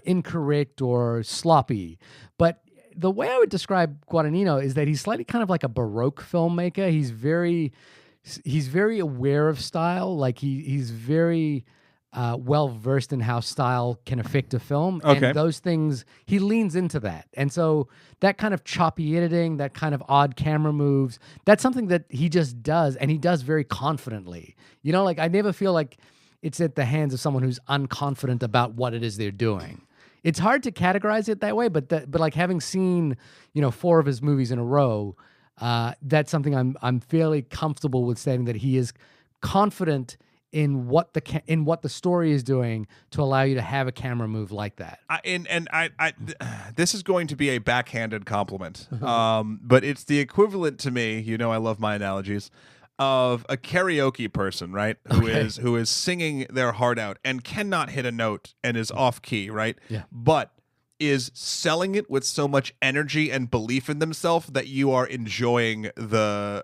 incorrect or sloppy. But the way I would describe Guadagnino is that he's slightly kind of like a Baroque filmmaker. He's very aware of style. Like he's very well versed in how style can affect a film. Okay. And those things, he leans into that. And so that kind of choppy editing, that kind of odd camera moves, that's something that he just does, and he does very confidently. You know, like I never feel like it's at the hands of someone who's unconfident about what it is they're doing. It's hard to categorize it that way, but like having seen, you know, 4 of his movies in a row, that's something I'm fairly comfortable with stating, that he is confident in what the story is doing to allow you to have a camera move like that. This is going to be a backhanded compliment, but it's the equivalent to me. You know, I love my analogies, of a karaoke person, right? Who is singing their heart out and cannot hit a note and is off key, right? Yeah. But is selling it with so much energy and belief in themselves that you are enjoying the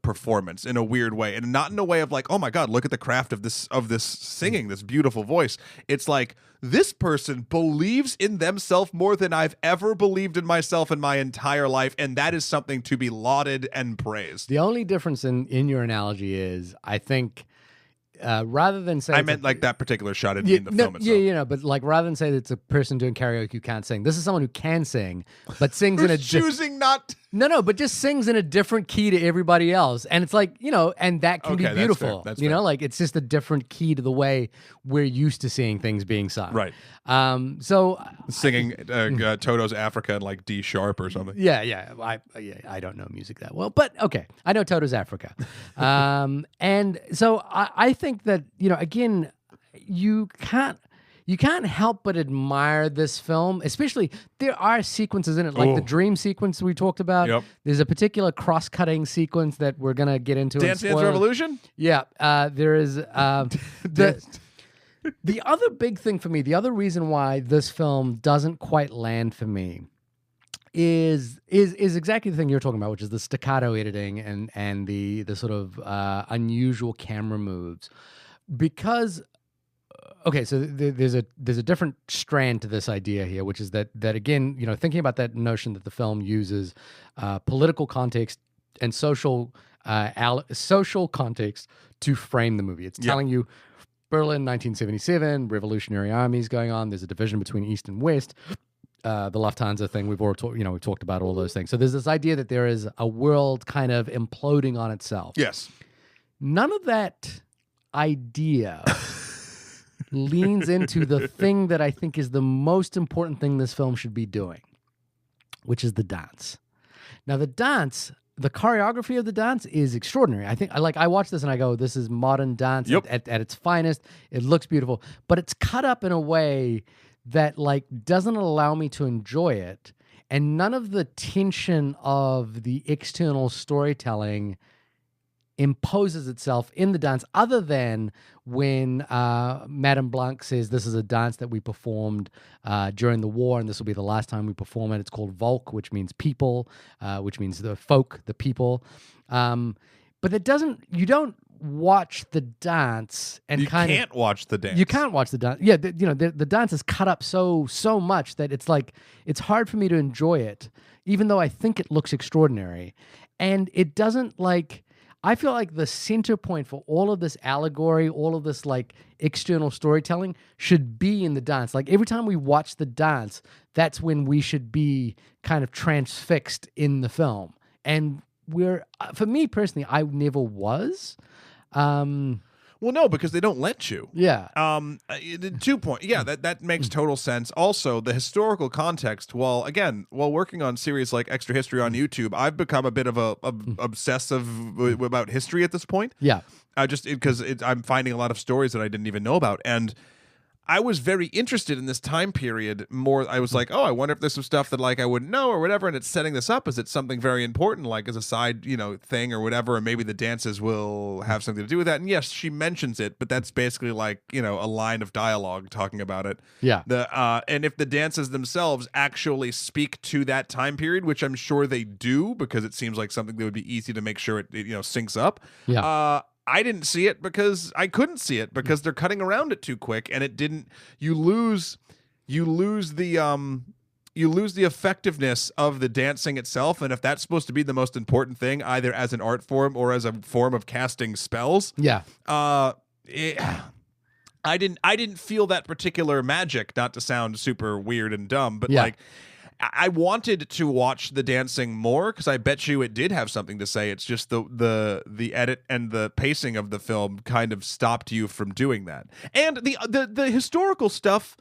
performance in a weird way, and not in a way of like, oh my God, look at the craft of this singing, this beautiful voice. It's like, this person believes in themselves more than I've ever believed in myself in my entire life, and that is something to be lauded and praised. The only difference in your analogy is, I think rather than say I meant like that particular shot in the film itself. Yeah, but like rather than say that it's a person doing karaoke who can't sing, this is someone who can sing, but sings in a choosing not. No, but just sings in a different key to everybody else, and it's like and that can be beautiful. That's fair. Fair. Like it's just a different key to the way we're used to seeing things being sung. Right. So singing Toto's Africa in like D sharp or something. Yeah. I don't know music that well, but okay, I know Toto's Africa, and so I think that again, you can't help but admire this film, especially there are sequences in it, like the dream sequence we talked about. Yep. There's a particular cross-cutting sequence that we're going to get into. Dance Dance Revolution? Yeah. There is the other big thing for me, the other reason why this film doesn't quite land for me is exactly the thing you're talking about, which is the staccato editing and the sort of unusual camera moves. Because okay, so there's a different strand to this idea here, which is that again, thinking about that notion that the film uses political context and social context to frame the movie. It's telling you Berlin, 1977, revolutionary armies going on. There's a division between East and West. The Lufthansa thing we've already we've talked about all those things. So there's this idea that there is a world kind of imploding on itself. Yes. None of that idea leans into the thing that I think is the most important thing this film should be doing, which is the dance. Now, the choreography of the dance is extraordinary. I think I watch this and I go, this is modern dance at its finest. It looks beautiful, but it's cut up in a way that doesn't allow me to enjoy it. And none of the tension of the external storytelling imposes itself in the dance, other than when Madame Blanc says this is a dance that we performed during the war, and this will be the last time we perform it. It's called Volk, which means people, which means the folk, the people. But you don't watch the dance and you can't watch the dance. You can't watch the dance. Yeah, the dance is cut up so much that it's hard for me to enjoy it, even though I think it looks extraordinary, and it doesn't I feel like the center point for all of this allegory, all of this external storytelling should be in the dance. Every time we watch the dance, that's when we should be kind of transfixed in the film. And for me personally, I never was. Well, no, because they don't let you. Yeah. 2 points. Yeah, that makes total sense. Also, the historical context. While working on series like Extra History on YouTube, I've become a bit of a obsessive about history at this point. Yeah. Just because I'm finding a lot of stories that I didn't even know about, and I was very interested in this time period more. I was like, oh, I wonder if there's some stuff that I wouldn't know or whatever, and it's setting this up as it's something very important, as a side, thing or whatever, and maybe the dances will have something to do with that. And yes, she mentions it, but that's basically a line of dialogue talking about it. Yeah. And if the dances themselves actually speak to that time period, which I'm sure they do, because it seems like something that would be easy to make sure it syncs up. Yeah. I didn't see it because I couldn't see it because they're cutting around it too quick, and it didn't. You lose the effectiveness of the dancing itself, and if that's supposed to be the most important thing, either as an art form or as a form of casting spells, I didn't feel that particular magic. Not to sound super weird and dumb, but I wanted to watch the dancing more because I bet you it did have something to say. It's just the edit and the pacing of the film kind of stopped you from doing that. And the historical stuff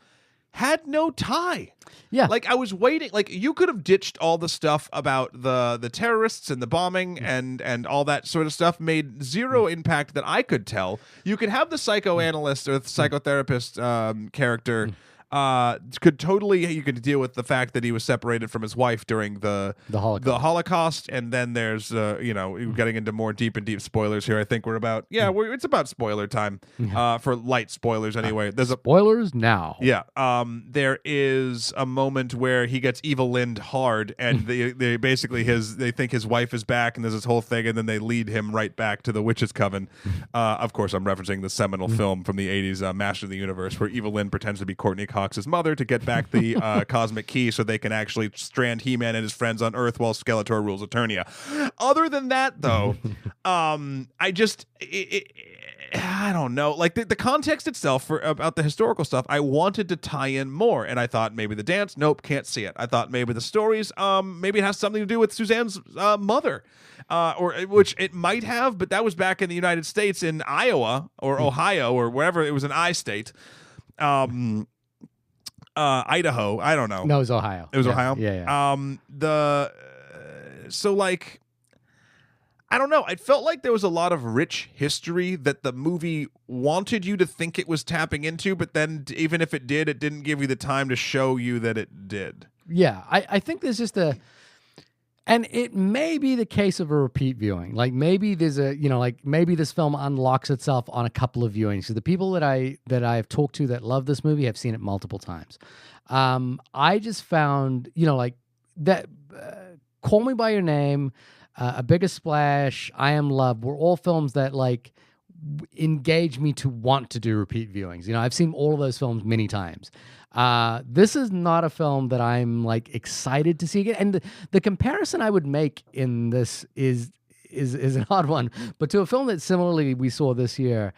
had no tie. Yeah. I was waiting. You could have ditched all the stuff about the terrorists and the bombing and all that sort of stuff. Made zero impact that I could tell. You could have the psychoanalyst or the psychotherapist character. You could deal with the fact that he was separated from his wife during the Holocaust, and then there's we're getting into more deep spoilers here. I think we're about it's about spoiler time for light spoilers anyway. There's spoilers now. Yeah, there is a moment where he gets Evelyn hard, and they basically they think his wife is back, and there's this whole thing, and then they lead him right back to the Witch's Coven. Of course, I'm referencing the seminal film from the 80s, Master of the Universe, where Evelyn pretends to be Courtney Cox's mother to get back the cosmic key so they can actually strand He-Man and his friends on Earth while Skeletor rules Eternia. Other than that, though, I don't know. Like the context itself about the historical stuff, I wanted to tie in more, and I thought maybe the dance, nope, can't see it. I thought maybe the stories, maybe it has something to do with Suzanne's mother, or which it might have, but that was back in the United States in Iowa or Ohio or wherever. It was an I state. Idaho, I don't know. No, it was Ohio. It was Ohio? Yeah. So like, I don't know. It felt like there was a lot of rich history that the movie wanted you to think it was tapping into, but then even if it did, it didn't give you the time to show you that it did. Yeah, I think there's just and it may be the case of a repeat viewing. Like maybe there's maybe this film unlocks itself on a couple of viewings. So the people that I've talked to that love this movie have seen it multiple times. I just found, like that Call Me By Your Name, A Bigger Splash, I Am Love were all films that like engage me to want to do repeat viewings. I've seen all of those films many times. This is not a film that I'm like excited to see again. And the comparison I would make in this is an odd one, but to a film that similarly we saw this year,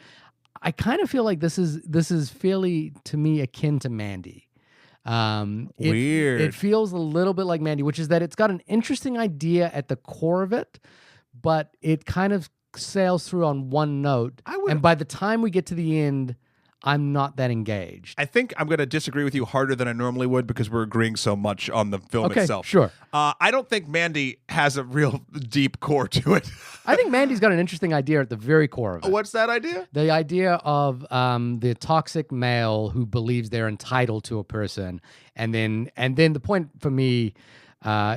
I kind of feel like this is fairly, to me, akin to Mandy. Weird. It feels a little bit like Mandy, which is that it's got an interesting idea at the core of it, but it kind of sails through on one note. And by the time we get to the end, I'm not that engaged. I think I'm going to disagree with you harder than I normally would because we're agreeing so much on the film itself. Sure. I don't think Mandy has a real deep core to it. I think Mandy's got an interesting idea at the very core of it. What's that idea? The idea of the toxic male who believes they're entitled to a person, and then the point for me,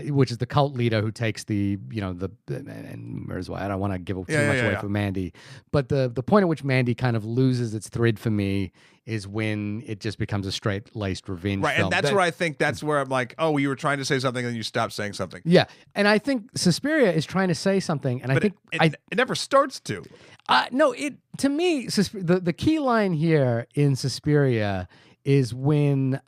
which is the cult leader who takes and where's why I don't want to give too much away for Mandy, but the point at which Mandy kind of loses its thread for me is when it just becomes a straight-laced revenge film. And that's where I think that's where I'm like, oh, you were trying to say something and you stopped saying something. Yeah, and I think Suspiria is trying to say something, and but it never starts to. No, to me, the key line here in Suspiria is when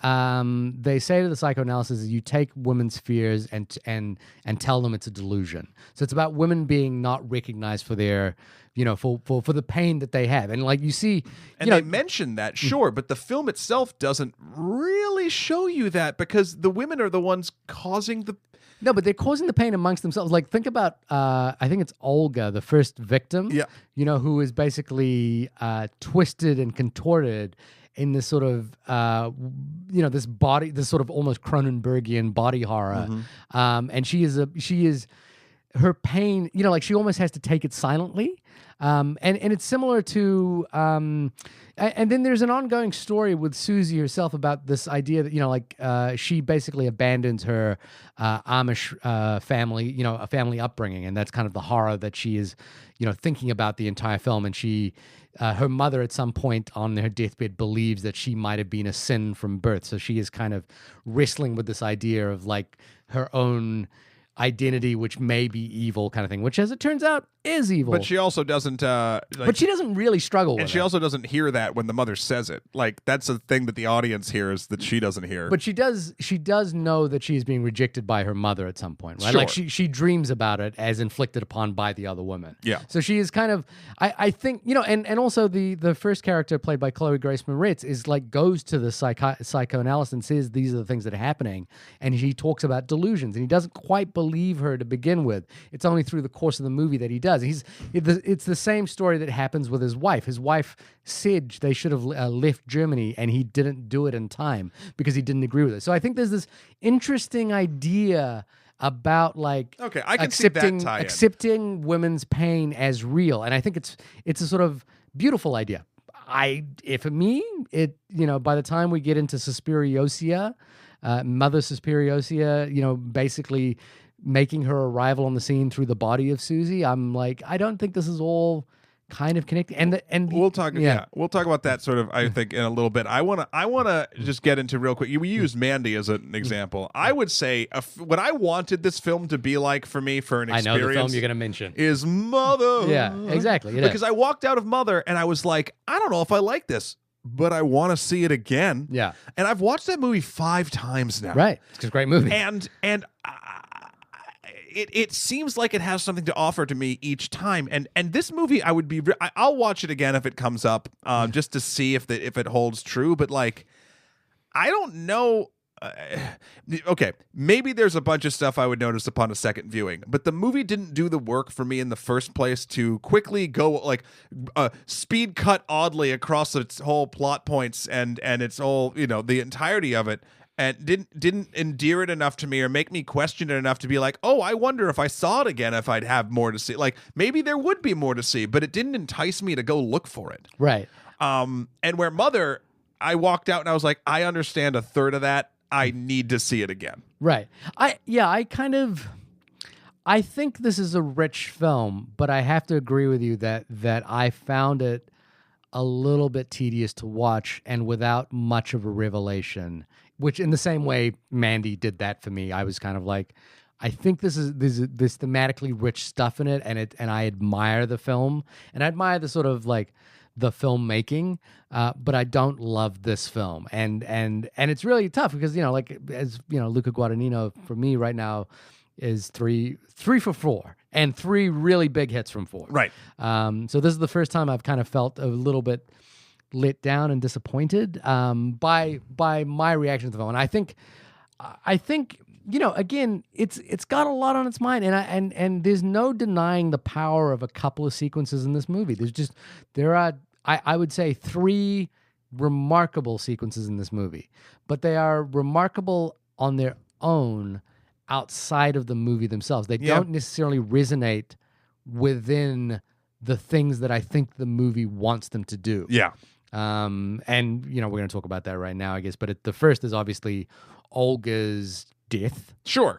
they say to the psychoanalysis, you take women's fears and tell them it's a delusion. So it's about women being not recognized for their, for the pain that they have. And like you see, they mention that, sure, but the film itself doesn't really show you that because the women are the ones causing the. No, but they're causing the pain amongst themselves. Like think about, I think it's Olga, the first victim. Yeah. Who is basically twisted and contorted in this sort of, this sort of almost Cronenbergian body horror. Mm-hmm. And she is her pain, like she almost has to take it silently. And it's similar to, and then there's an ongoing story with Susie herself about this idea that, she basically abandons her Amish family, a family upbringing. And that's kind of the horror that she is, thinking about the entire film. And she, her mother at some point on her deathbed believes that she might have been a sin from birth. So she is kind of wrestling with this idea of like her own identity, which may be evil kind of thing, which as it turns out is evil. But she also doesn't but she doesn't really struggle with it. And she also doesn't hear that when the mother says it. Like that's a thing that the audience hears that she doesn't hear. But she does know that she's being rejected by her mother at some point, right? Sure. Like she dreams about it as inflicted upon by the other woman. Yeah. So she is kind of I think, and also the first character played by Chloe Grace Moretz is like goes to the psychoanalyst and says these are the things that are happening, and he talks about delusions, and he doesn't quite believe her to begin with. It's only through the course of the movie that he does. It's the same story that happens with his wife. His wife said they should have left Germany, and he didn't do it in time because he didn't agree with it. So I think there's this interesting idea about like I can see that tie-in. Accepting women's pain as real, and I think it's a sort of beautiful idea. For me, by the time we get into Suspiriosia, Mother Suspiriosia, basically making her arrival on the scene through the body of Susie, I'm like, I don't think this is all kind of connected. And we'll talk. Yeah, we'll talk about that sort of. I think in a little bit. I want to just get into real quick. We used Mandy as an example. I would say what I wanted this film to be like for me for an experience. I know the film you're going to mention is Mother. Yeah, exactly. Because I walked out of Mother and I was like, I don't know if I like this, but I want to see it again. Yeah, and I've watched that movie 5 times now. Right, it's a great movie. And it seems like it has something to offer to me each time. And this movie, I'll watch it again if it comes up, just to see if it holds true. But like, I don't know. Okay, maybe there's a bunch of stuff I would notice upon a second viewing, but the movie didn't do the work for me in the first place to quickly go like speed cut oddly across its whole plot points and its whole, the entirety of it, and didn't endear it enough to me or make me question it enough to be like, oh, I wonder if I saw it again if I'd have more to see. Like maybe there would be more to see, but it didn't entice me to go look for it. Right. And where Mother, I walked out and I was like, I understand a third of that. I need to see it again. Right. I think this is a rich film, but I have to agree with you that I found it a little bit tedious to watch and without much of a revelation, which in the same way Mandy did that for me. I was kind of like, I think this thematically rich stuff in it, and I admire the film, and I admire the sort of like the filmmaking, but I don't love this film, and it's really tough because Luca Guadagnino for me right now is three for 4 and 3 really big hits from 4. Right. So this is the first time I've kind of felt a little bit let down and disappointed by my reaction to the film, and I think again, it's got a lot on its mind, and there's no denying the power of a couple of sequences in this movie. There are I would say 3 remarkable sequences in this movie, but they are remarkable on their own outside of the movie themselves. They don't necessarily resonate within the things that I think the movie wants them to do. Yeah. And we're going to talk about that right now, I guess. But the first is obviously Olga's death. Sure.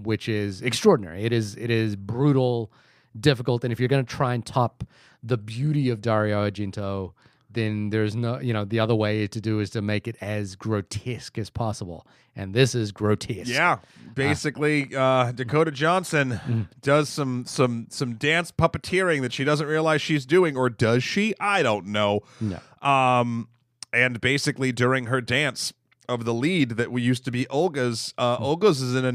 Which is extraordinary. It is brutal, difficult, and if you're going to try and top the beauty of Dario Argento, then there's no, the other way to do is to make it as grotesque as possible, and this is grotesque. Yeah, basically, Dakota Johnson does some dance puppeteering that she doesn't realize she's doing, or does she? I don't know. No. And basically during her dance of the lead that we used to be Olga's, Olga's is in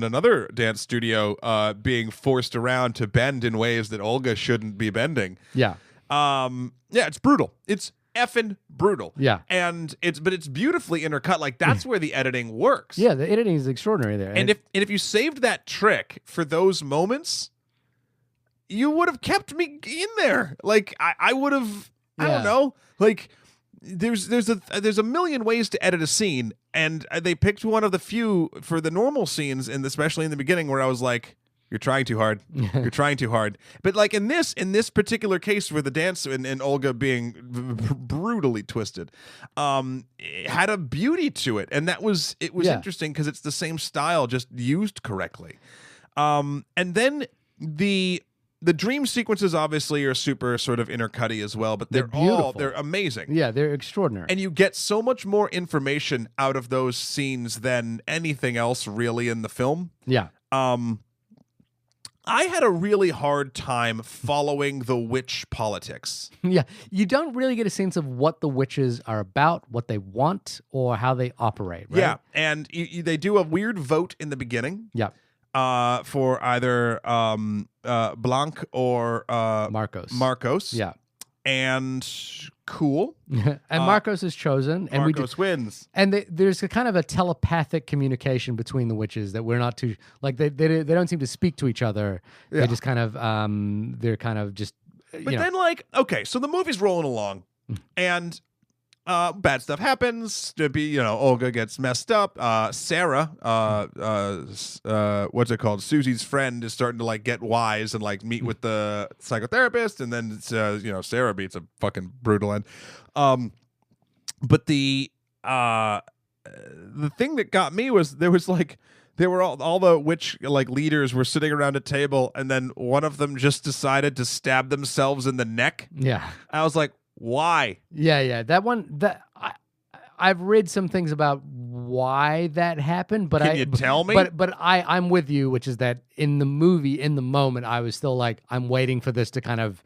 another dance studio, being forced around to bend in ways that Olga shouldn't be bending. Yeah. It's brutal. It's effing brutal. Yeah. And it's beautifully intercut. Like that's where the editing works. Yeah, the editing is extraordinary there. And if you saved that trick for those moments, you would have kept me in there. Like I would have. I don't know. Like. There's a million ways to edit a scene, and they picked one of the few for the normal scenes, and especially in the beginning where I was like, "You're trying too hard. You're trying too hard." But like in this particular case, where the dance and Olga being brutally twisted, it had a beauty to it, and it was interesting because it's the same style just used correctly. And then the dream sequences obviously are super sort of intercutty as well, but they're amazing. Yeah, they're extraordinary. And you get so much more information out of those scenes than anything else really in the film. Yeah. I had a really hard time following the witch politics. Yeah, you don't really get a sense of what the witches are about, what they want, or how they operate, right? Yeah, and they do a weird vote in the beginning. Yeah. For either Blanc or Marcos. Yeah. And cool. And Marcos is chosen. And Marcos wins. And there's a kind of a telepathic communication between the witches that we're not too... Like, they don't seem to speak to each other. Yeah. They just kind of... they're kind of just... But then, like, okay, so the movie's rolling along. And... bad stuff happens. Olga gets messed up. Sarah, what's it called? Susie's friend is starting to like get wise and like meet with the psychotherapist, and then Sarah beats a fucking brutal end. But the thing that got me was there were all the witch like leaders were sitting around a table, and then one of them just decided to stab themselves in the neck. Yeah, I was like, why? Yeah. I've read some things about why that happened, but Can you tell me? But I'm with you, which is that in the movie, in the moment, I was still like, I'm waiting for this to kind of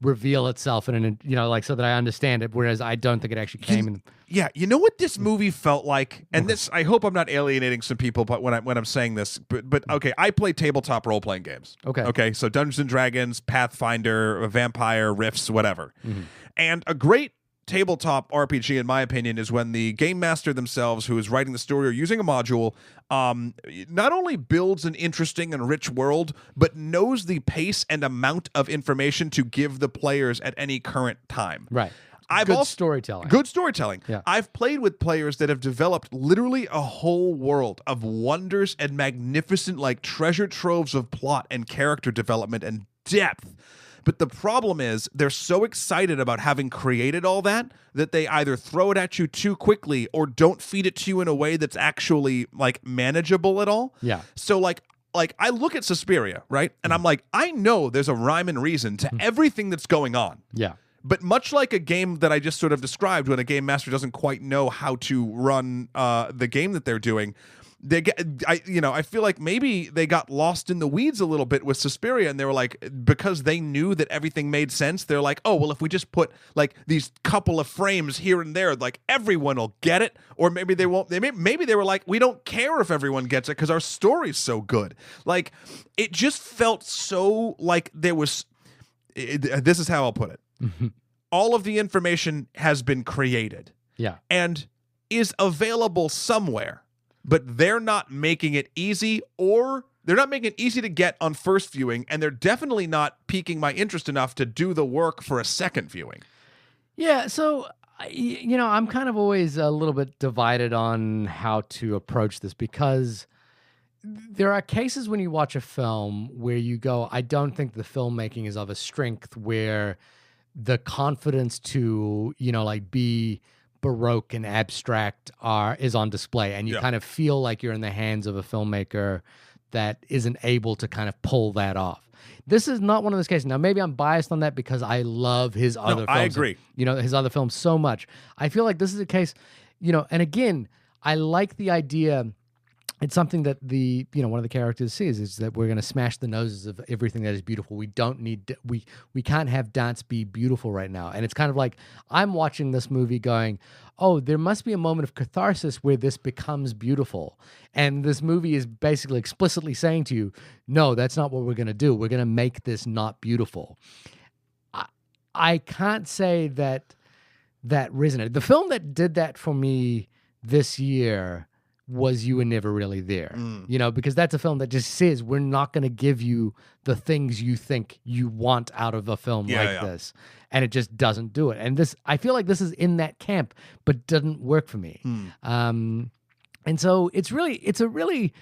reveal itself in an, like, so that I understand it, whereas I don't think it actually came in. Yeah, you know what this movie felt like, and this, I hope I'm not alienating some people, but when I'm saying this, but okay, I play tabletop role playing games. Okay, so Dungeons and Dragons, Pathfinder, Vampire, Rifts, whatever, and a great tabletop RPG, in my opinion, is when the game master themselves, who is writing the story or using a module, not only builds an interesting and rich world, but knows the pace and amount of information to give the players at any current time. Right. Good storytelling. Good storytelling. Yeah. I've played with players that have developed literally a whole world of wonders and magnificent, like, treasure troves of plot and character development and depth. But the problem is they're so excited about having created all that they either throw it at you too quickly or don't feed it to you in a way that's actually, like, manageable at all. Yeah. So, like I look at Suspiria, right? And I'm like, I know there's a rhyme and reason to everything that's going on. Yeah. But much like a game that I just sort of described, when a game master doesn't quite know how to run the game that they're doing, I feel like maybe they got lost in the weeds a little bit with Suspiria, and they were like, because they knew that everything made sense, they're like, oh, well, if we just put, like, these couple of frames here and there, like, everyone will get it. Or maybe they won't. Maybe they were like, we don't care if everyone gets it because our story's so good. Like, it just felt so like there was. This is how I'll put it. All of the information has been created. Yeah. And is available somewhere, but they're not making it easy, or they're not making it easy to get on first viewing, and they're definitely not piquing my interest enough to do the work for a second viewing. Yeah, so, I'm kind of always a little bit divided on how to approach this, because there are cases when you watch a film where you go, I don't think the filmmaking is of a strength where the confidence to, be Baroque and abstract is on display, and you kind of feel like you're in the hands of a filmmaker that isn't able to kind of pull that off. This is not one of those cases. Now, maybe I'm biased on that because I love his other films. I agree. His other films so much. I feel like this is a case, and again, I like the idea. It's something that one of the characters says is that we're going to smash the noses of everything that is beautiful. We don't need we can't have dance be beautiful right now. And it's kind of like I'm watching this movie going, oh, there must be a moment of catharsis where this becomes beautiful. And this movie is basically explicitly saying to you, no, that's not what we're going to do. We're going to make this not beautiful. I can't say that resonated. The film that did that for me this year was You Were Never Really There, because that's a film that just says we're not going to give you the things you think you want out of a film this, and it just doesn't do it. And this, I feel like this is in that camp, but doesn't work for me. And so it's a really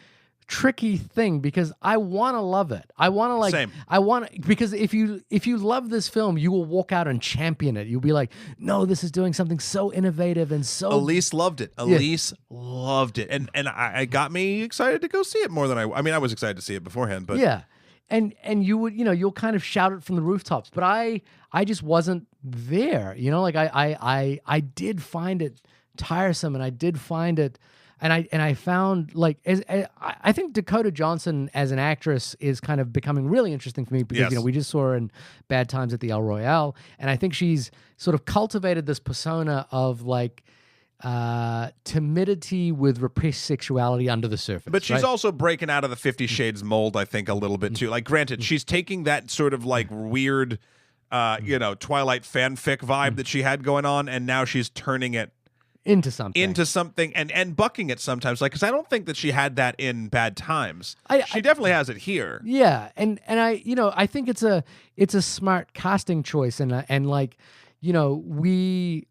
tricky thing, because I want to love it. I want to because if you love this film, you will walk out and champion it. You'll be like, no, this is doing something so innovative and so. Elise loved it. Elise loved it, and I got me excited to go see it more than I mean, I was excited to see it beforehand, but yeah, and you would you'll kind of shout it from the rooftops, but I just wasn't there. I did find it tiresome, and I did find it. And I found, like, I think Dakota Johnson as an actress is kind of becoming really interesting for me, because we just saw her in Bad Times at the El Royale, and I think she's sort of cultivated this persona of, like, timidity with repressed sexuality under the surface. But she's also breaking out of the 50 Shades mold, I think, a little bit too. Like, granted, she's taking that sort of, like, weird, Twilight fanfic vibe that she had going on, and now she's turning it into something and bucking it sometimes, like, because I don't think that she had that in Bad Times. She definitely has it here. Yeah, and I think it's a smart casting choice, and like, she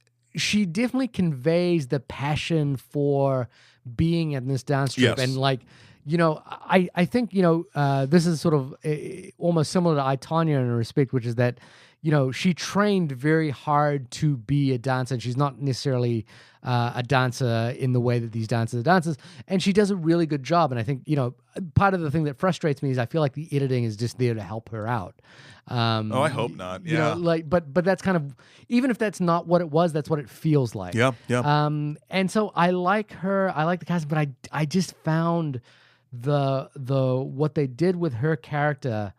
definitely conveys the passion for being in this dance troupe, and like, I think this is sort of almost similar to I, Tonya, in a respect, which is that she trained very hard to be a dancer, and she's not necessarily a dancer in the way that these dancers are dancers, and she does a really good job. And I think, part of the thing that frustrates me is I feel like the editing is just there to help her out. I hope not. Yeah. But that's kind of, even if that's not what it was, that's what it feels like. Yeah. And so I like her, I like the cast, but I just found the what they did with her character,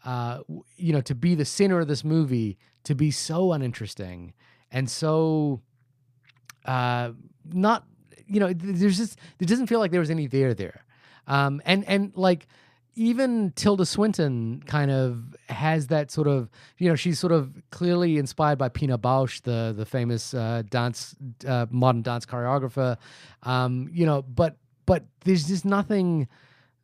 to be the center of this movie, to be so uninteresting and so not, there's just, it doesn't feel like there was any there. And like even Tilda Swinton kind of has that sort of, she's sort of clearly inspired by Pina Bausch, the famous modern dance choreographer, but there's just nothing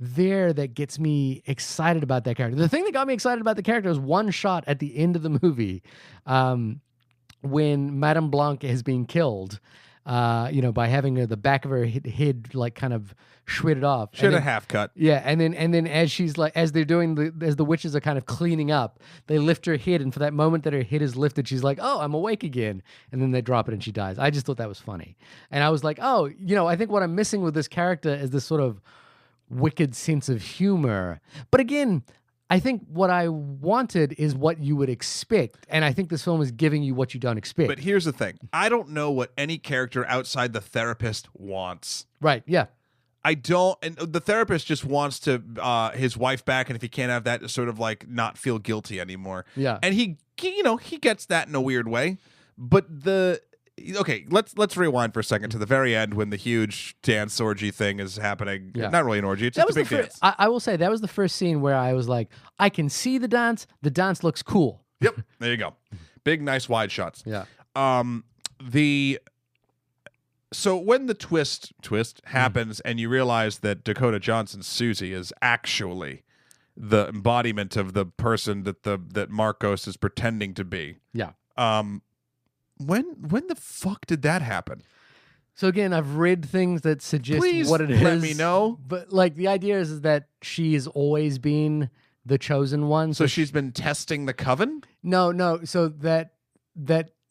there that gets me excited about that character. The thing that got me excited about the character is one shot at the end of the movie when Madame Blanc is being killed, by having the back of her head like kind of shredded off. She had a half cut. Yeah, and then as she's like, as they're doing as the witches are kind of cleaning up, they lift her head, and for that moment that her head is lifted, she's like, "Oh, I'm awake again," and then they drop it and she dies. I just thought that was funny, and I was like, "Oh, I think what I'm missing with this character is this sort of wicked sense of humor." But again, I think what I wanted is what you would expect, and I think this film is giving you what you don't expect. But here's the thing. I don't know what any character outside the therapist wants. Right, yeah. I don't, and the therapist just wants to his wife back, and if he can't have that, to sort of like not feel guilty anymore. Yeah. And he gets that in a weird way. But okay, let's rewind for a second to the very end when the huge dance orgy thing is happening. Yeah. Not really an orgy, it's just a big dance. I will say that was the first scene where I was like, I can see the dance. The dance looks cool. Yep, there you go. Big, nice wide shots. Yeah. So when the twist happens and you realize that Dakota Johnson's Susie is actually the embodiment of the person that Marcos is pretending to be. Yeah. When the fuck did that happen? So again, I've read things that suggest Please what it is. let me know. But like the idea is that she has always been the chosen one. So she's been testing the coven? No. So that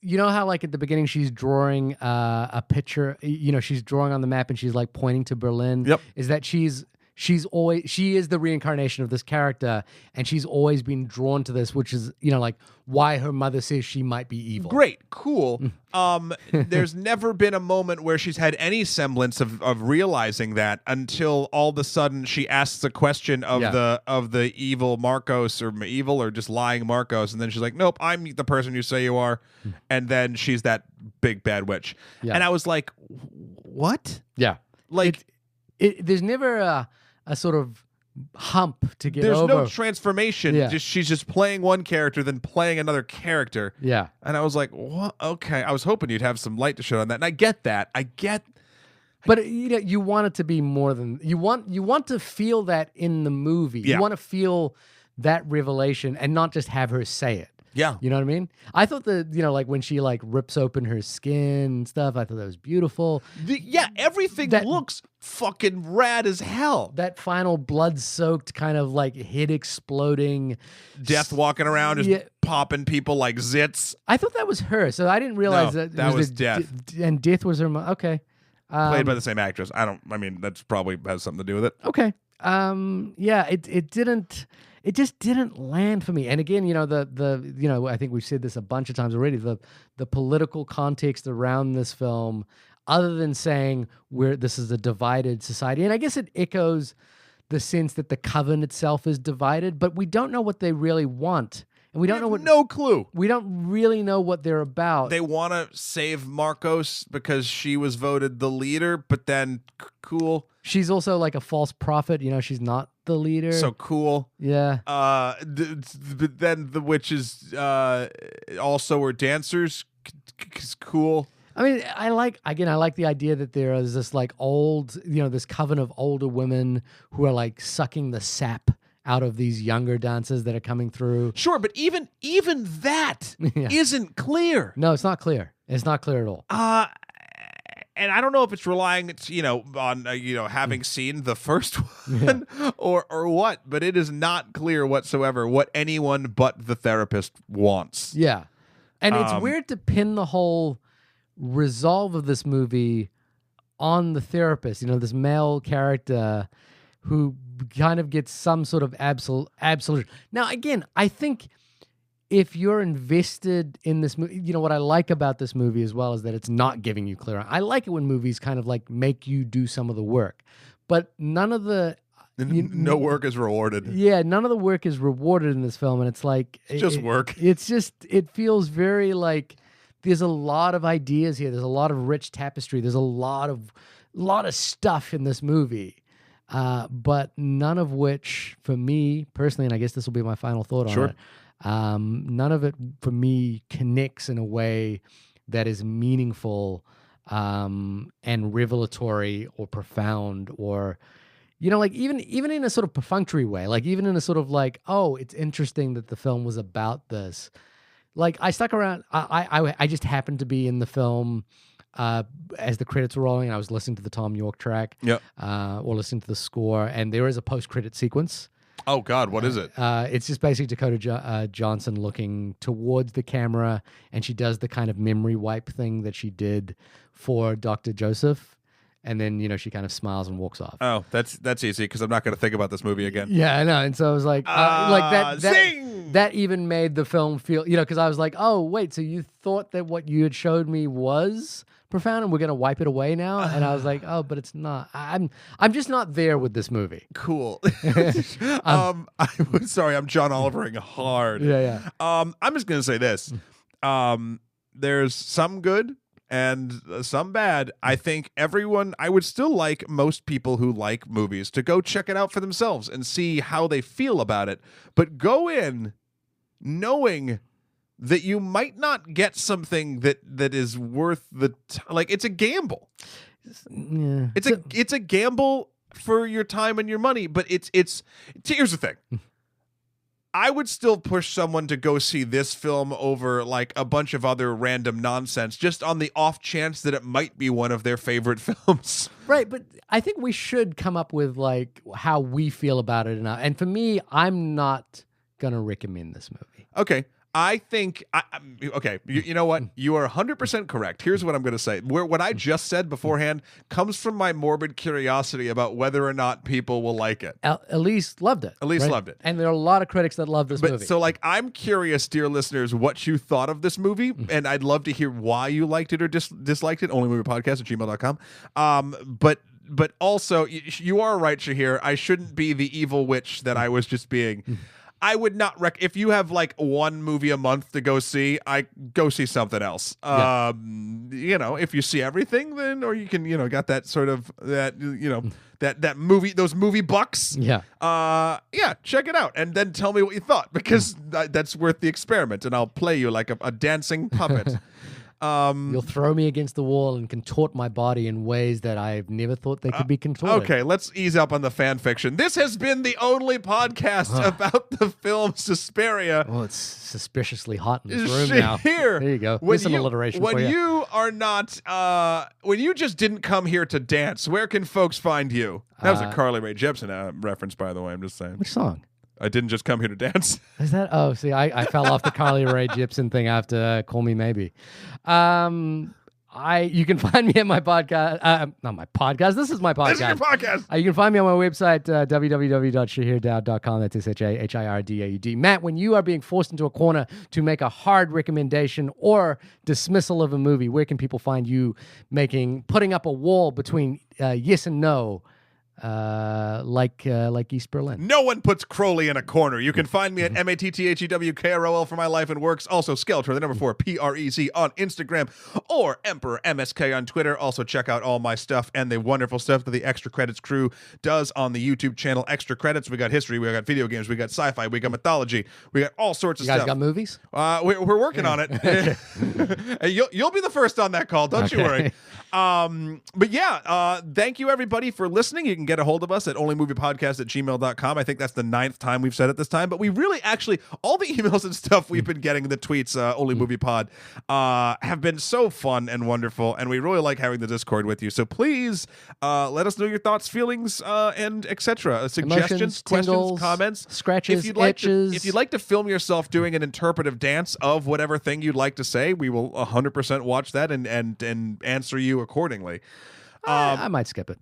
how like at the beginning she's drawing a picture, she's drawing on the map and she's like pointing to Berlin. Yep. Is that she is the reincarnation of this character, and she's always been drawn to this, which is like why her mother says she might be evil. Great, cool. There's never been a moment where she's had any semblance of realizing that until all of a sudden she asks a question of the evil Marcos, or evil or just lying Marcos, and then she's like, "Nope, I'm the person you say you are," and then she's that big bad witch. Yeah. And I was like, "What?" Yeah, like there's never a sort of hump to get There's over. no transformation. Yeah. She's just playing one character, then playing another character. Yeah. And I was like, what? Okay. I was hoping you'd have some light to shed on that. And I get that. But you want it to be more than you want to feel that in the movie. Yeah. You want to feel that revelation and not just have her say it. Yeah. You know what I mean? I thought that, like when she like rips open her skin and stuff, I thought that was beautiful. Everything looks fucking rad as hell. That final blood-soaked kind of like head exploding. Death walking around just popping people like zits. I thought that was her, so I didn't realize that was Death. And Death was her okay. Played by the same actress. That's probably has something to do with it. Okay. It just didn't land for me. And again, I think we've said this a bunch of times already, the political context around this film, other than saying this is a divided society. And I guess it echoes the sense that the coven itself is divided, but we don't know what they really want. And we don't know no clue. We don't really know what they're about. They want to save Marcos because she was voted the leader, but then cool. She's also like a false prophet. She's not the leader. So cool. Yeah. But then the witches also were dancers. Cool. I mean, I like the idea that there is this like old, this coven of older women who are like sucking the sap out of these younger dancers that are coming through. Sure, but even that isn't clear. No, it's not clear. It's not clear at all. And I don't know if it's relying, on having seen the first one or what, but it is not clear whatsoever what anyone but the therapist wants. Yeah, and it's weird to pin the whole resolve of this movie on the therapist. This male character who kind of gets some sort of absolute. Now, again, I think if you're invested in this movie, what I like about this movie as well is that it's not giving you clear. I like it when movies kind of like make you do some of the work, but none of the No work is rewarded. Yeah, none of the work is rewarded in this film, and it's like work. It feels very like there's a lot of ideas here. There's a lot of rich tapestry. There's a lot of stuff in this movie, but none of which, for me personally, and I guess this will be my final thought on it. None of it for me connects in a way that is meaningful and revelatory or profound, or like even in a sort of perfunctory way, like even in a sort of like, oh, it's interesting that the film was about this. Like I stuck around. I just happened to be in the film as the credits were rolling, and I was listening to the Tom York track, or listening to the score, and there is a post-credit sequence. Oh God, what is it? It's just basically Dakota Johnson looking towards the camera, and she does the kind of memory wipe thing that she did for Dr. Joseph, and then she kind of smiles and walks off. Oh, that's easy because I'm not going to think about this movie again. Yeah, I know, and so I was like that even made the film feel, because I was like, oh wait, so you thought that what you had showed me was profound and we're gonna wipe it away now? And I was like, oh, but it's not. I'm just not there with this movie. Cool. Sorry, I'm John Olivering hard. Yeah. I'm just gonna say this. There's some good and some bad. I think I would still like most people who like movies to go check it out for themselves and see how they feel about it. But go in knowing that you might not get something that is worth it's a gamble. Yeah. It's a gamble for your time and your money, but here's the thing. I would still push someone to go see this film over like a bunch of other random nonsense, just on the off chance that it might be one of their favorite films. Right, but I think we should come up with like how we feel about it. And for me, I'm not going to recommend this movie. Okay. I think, you know what? You are 100% correct. Here's what I'm going to say. What I just said beforehand comes from my morbid curiosity about whether or not people will like it. Elise loved it. Loved it. And there are a lot of critics that love this movie. So, I'm curious, dear listeners, what you thought of this movie, and I'd love to hear why you liked it or disliked it. onlymoviepodcast@gmail.com. But also, you are right, Shahir. I shouldn't be the evil witch that I was just being. I would not if you have like one movie a month to go see, I go see something else. Yeah. If you see everything, then, or you can, got that sort of that movie, those movie bucks. Yeah. Check it out and then tell me what you thought, because that's worth the experiment, and I'll play you like a dancing puppet. You'll throw me against the wall and contort my body in ways that I've never thought they could be contorted. Okay, let's ease up on the fan fiction. This has been the only podcast about the film Suspiria. Oh, it's suspiciously hot in this room now. Here, there you go. There's some alliteration for you. When you are not, when you just didn't come here to dance, where can folks find you? That was a Carly Rae Jepsen reference, by the way. I'm just saying. Which song? I didn't just come here to dance. Is that? Oh, see, I fell off the Carly Rae Jepsen thing after Call Me Maybe. You can find me at my podcast. Not my podcast. This is my podcast. This is your podcast. You can find me on my website, www.shahirdaud.com. That's SHAHIRDAUD. Matt, when you are being forced into a corner to make a hard recommendation or dismissal of a movie, where can people find you putting up a wall between yes and no? Like East Berlin. No one puts Crowley in a corner. You can find me at MATTHEWKROL for my life and works. Also, Skeletor, the number 4, PREZ on Instagram, or Emperor MSK on Twitter. Also, check out all my stuff and the wonderful stuff that the Extra Credits crew does on the YouTube channel Extra Credits. We got history, we got video games, we got sci-fi, we got mythology, we got all sorts of stuff. You guys got movies? We're working on it. You'll be the first on that call. Don't you worry. But yeah, thank you everybody for listening. You can get a hold of us at onlymoviepodcast@gmail.com. I think that's the 9th time we've said it this time, but we really actually, all the emails and stuff we've been getting, the tweets, onlymoviepod, have been so fun and wonderful, and we really like having the Discord with you. So please let us know your thoughts, feelings, and etc. Suggestions, emotions, questions, tingles, comments, scratches, if you'd like itches. if you'd like to film yourself doing an interpretive dance of whatever thing you'd like to say, we will 100% watch that and answer you accordingly. I might skip it.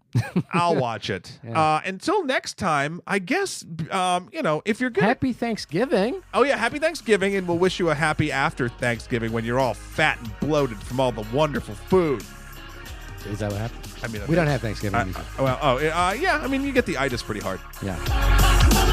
I'll watch it. Yeah. Until next time, I guess, if you're good. Happy Thanksgiving. Oh, yeah, happy Thanksgiving, and we'll wish you a happy after Thanksgiving when you're all fat and bloated from all the wonderful food. Is that what happened? I mean, we don't have Thanksgiving music. Yeah. I mean, you get the itis pretty hard. Yeah.